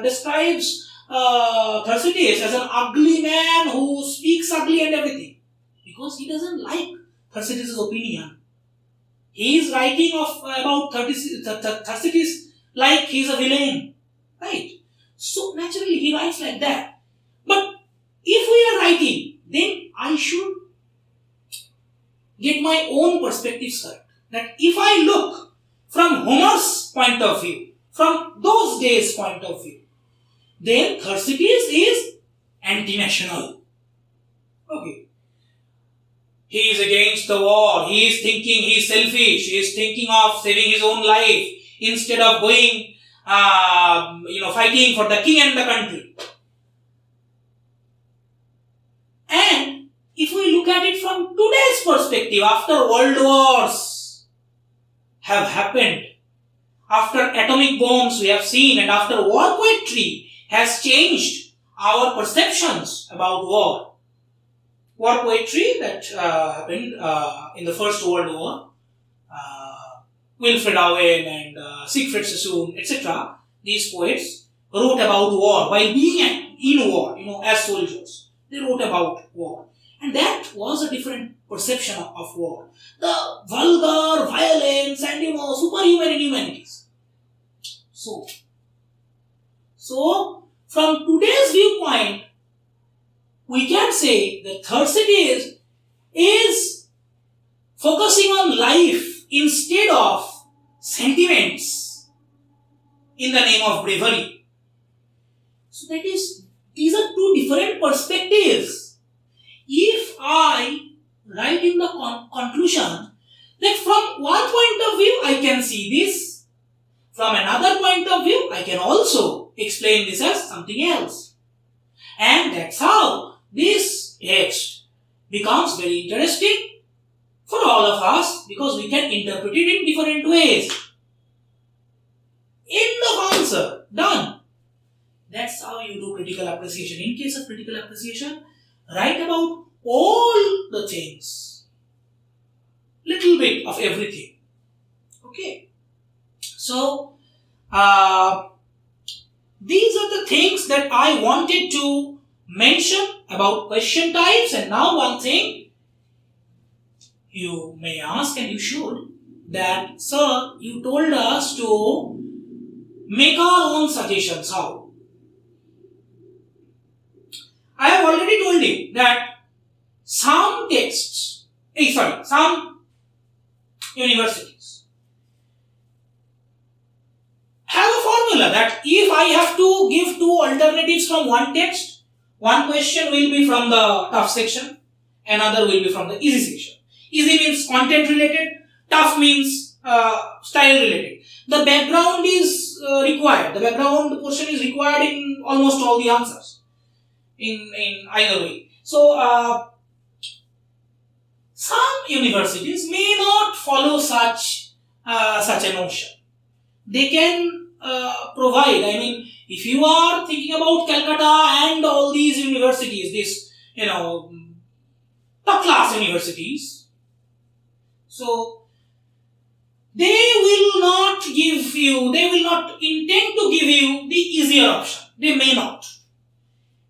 describes Thersites as an ugly man who speaks ugly and everything, because he doesn't like Thersites' opinion. He is writing about Thersites like he is a villain. Right? So naturally he writes like that. But if we are writing, then I should get my own perspectives correct. That if I look from Homer's point of view, from those days' point of view, then Thersites is anti-national. Okay. He is against the war. He is thinking he is selfish. He is thinking of saving his own life instead of going fighting for the king and the country. And if we look at it from today's perspective, after world wars have happened, after atomic bombs we have seen, and after war poetry has changed our perceptions about war. War poetry that happened in the First World War, Wilfred Owen and Siegfried Sassoon, etc. These poets wrote about war while being in war, as soldiers. They wrote about war. And that was a different perception of war. The vulgar, violence, and superhuman inhumanities. So, from today's viewpoint, we can say that Thersites is focusing on life instead of sentiments in the name of bravery. So these are two different perspectives. If I write in the conclusion that from one point of view I can see this, from another point of view I can also explain this as something else. And that's how this text becomes very interesting for all of us, because we can interpret it in different ways. In the answer, done. That's how you do critical appreciation. In case of critical appreciation, write about all the things. Little bit of everything. Okay. So, these are the things that I wanted to mention about question types. And now one thing you may ask, and you should, that, sir, you told us to make our own suggestions. How? I have already told you that some universities have a formula that if I have to give two alternatives from one text, one question will be from the tough section, another will be from the easy section. Easy means content related, tough means style related. The background is required. The background portion is required in almost all the answers. In either way. So, Some universities may not follow such a notion. They can provide, I mean, if you are thinking about Calcutta and all these universities, this, top class universities, so they will not intend to give you the easier option. They may not.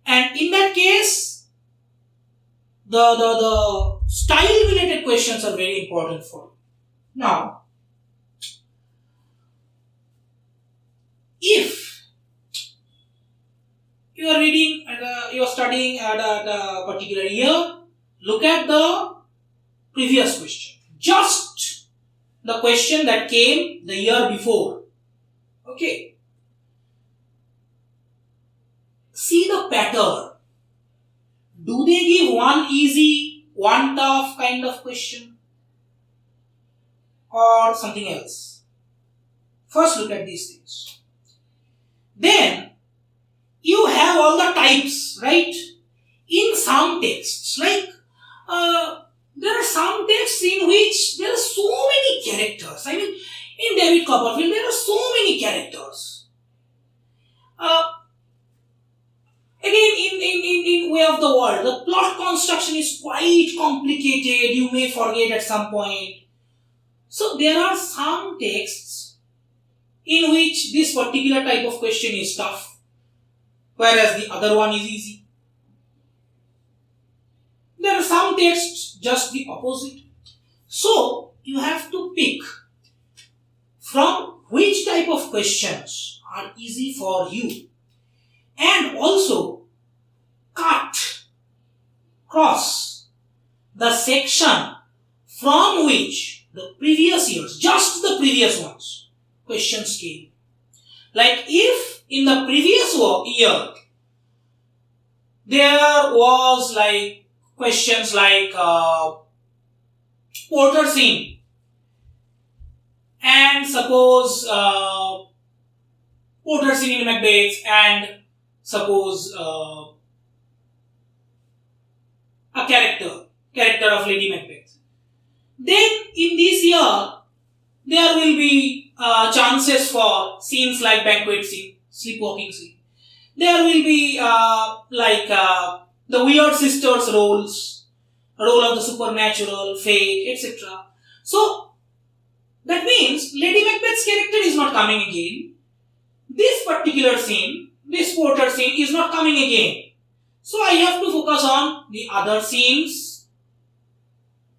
And in that case, the style related questions are very important for you. Now, if you are you are studying at a particular year, look at the previous question. Just the question that came the year before. Okay. See the pattern. Do they give one easy, one tough kind of question? Or something else? First look at these things. Then, you have all the types, right? In some texts, like, there are some texts in which there are so many characters. I mean, in David Copperfield, there are so many characters. Again, in Way of the World, the plot construction is quite complicated. You may forget at some point. So, there are some texts in which this particular type of question is tough, whereas the other one is easy. There are some texts just the opposite. So, you have to pick from which type of questions are easy for you, and also cross the section from which the previous years, just the previous ones, questions came. Like if in the previous year there was like questions like Porter scene, and suppose Porter scene in Macbeth, and suppose a character of Lady Macbeth. Then in this year there will be chances for scenes like banquet scene, sleepwalking scene. There will be the weird sisters roles, role of the supernatural, fate, etc. So that means Lady Macbeth's character is not coming again. This particular scene, this Porter scene is not coming again. So I have to focus on the other scenes.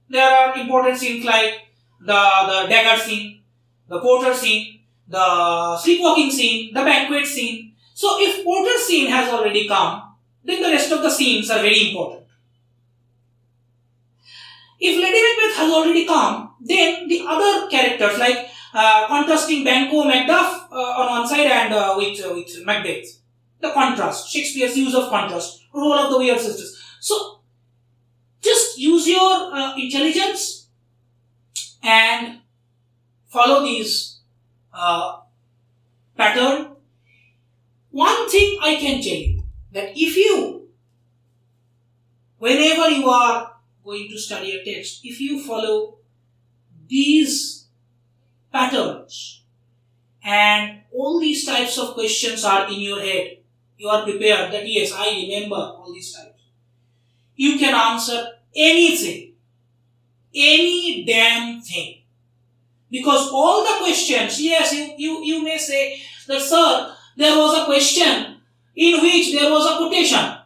There are important scenes like the dagger scene, the Porter scene, the sleepwalking scene, the banquet scene. So if Porter scene has already come, then the rest of the scenes are very important. If Lady Macbeth has already come, then the other characters like contrasting Banquo, Macduff on one side and with Macbeth. The contrast, Shakespeare's use of contrast, role of the weird sisters. So just use your intelligence and follow these pattern. One thing I can tell you, that whenever you are going to study a text, if you follow these patterns and all these types of questions are in your head, you are prepared that yes, I remember all these types, you can answer anything, any damn thing. Because all the questions, yes, you may say that, sir, there was a question in which there was a quotation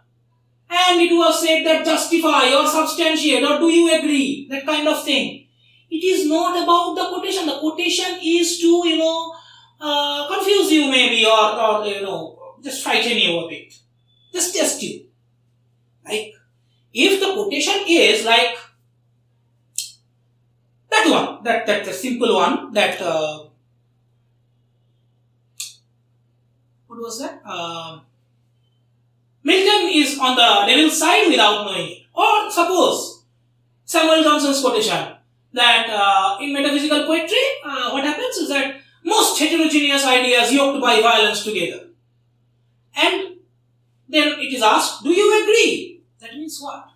and it was said that justify or substantiate or do you agree, that kind of thing. It is not about the quotation. The quotation is to, confuse you maybe or just frighten you a bit. Just test you. Like, if the quotation is like that one, that's a simple one, that, what was that? Milton is on the devil's side without knowing it. Or suppose Samuel Johnson's quotation that in metaphysical poetry, what happens is that most heterogeneous ideas yoked by violence together. And then it is asked, do you agree? That means what?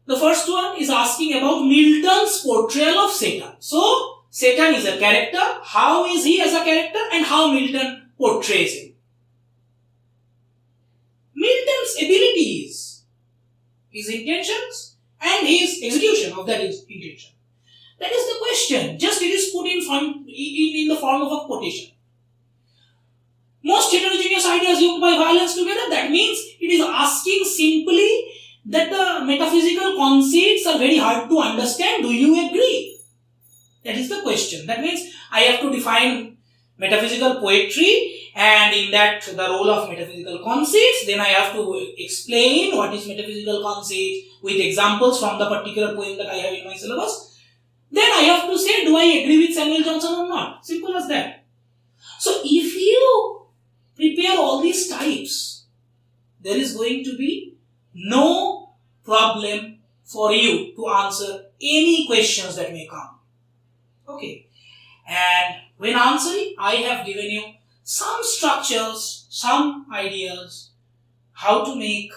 The first one is asking about Milton's portrayal of Satan. So, Satan is a character. How is he as a character and how Milton portrays him? Milton's abilities, his intentions and his execution of that intention. That is the question. Just it is put in the form of a quotation. Most heterogeneous ideas used by violence together, that means it is asking simply that the metaphysical conceits are very hard to understand. Do you agree? That is the question. That means I have to define metaphysical poetry, and in that the role of metaphysical conceits, then I have to explain what is metaphysical conceit with examples from the particular poem that I have in my syllabus. Then I have to say, do I agree with Samuel Johnson or not? Simple as that. So if you prepare all these types, there is going to be no problem for you to answer any questions that may come. Okay. And when answering, I have given you some structures, some ideas, how to make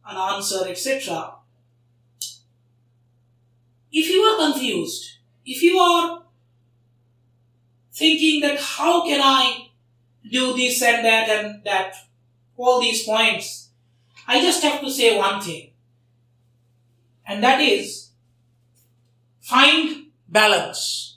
an answer, etc. If you are confused, if you are thinking that how can I do this and that, all these points, I just have to say one thing, and that is find balance.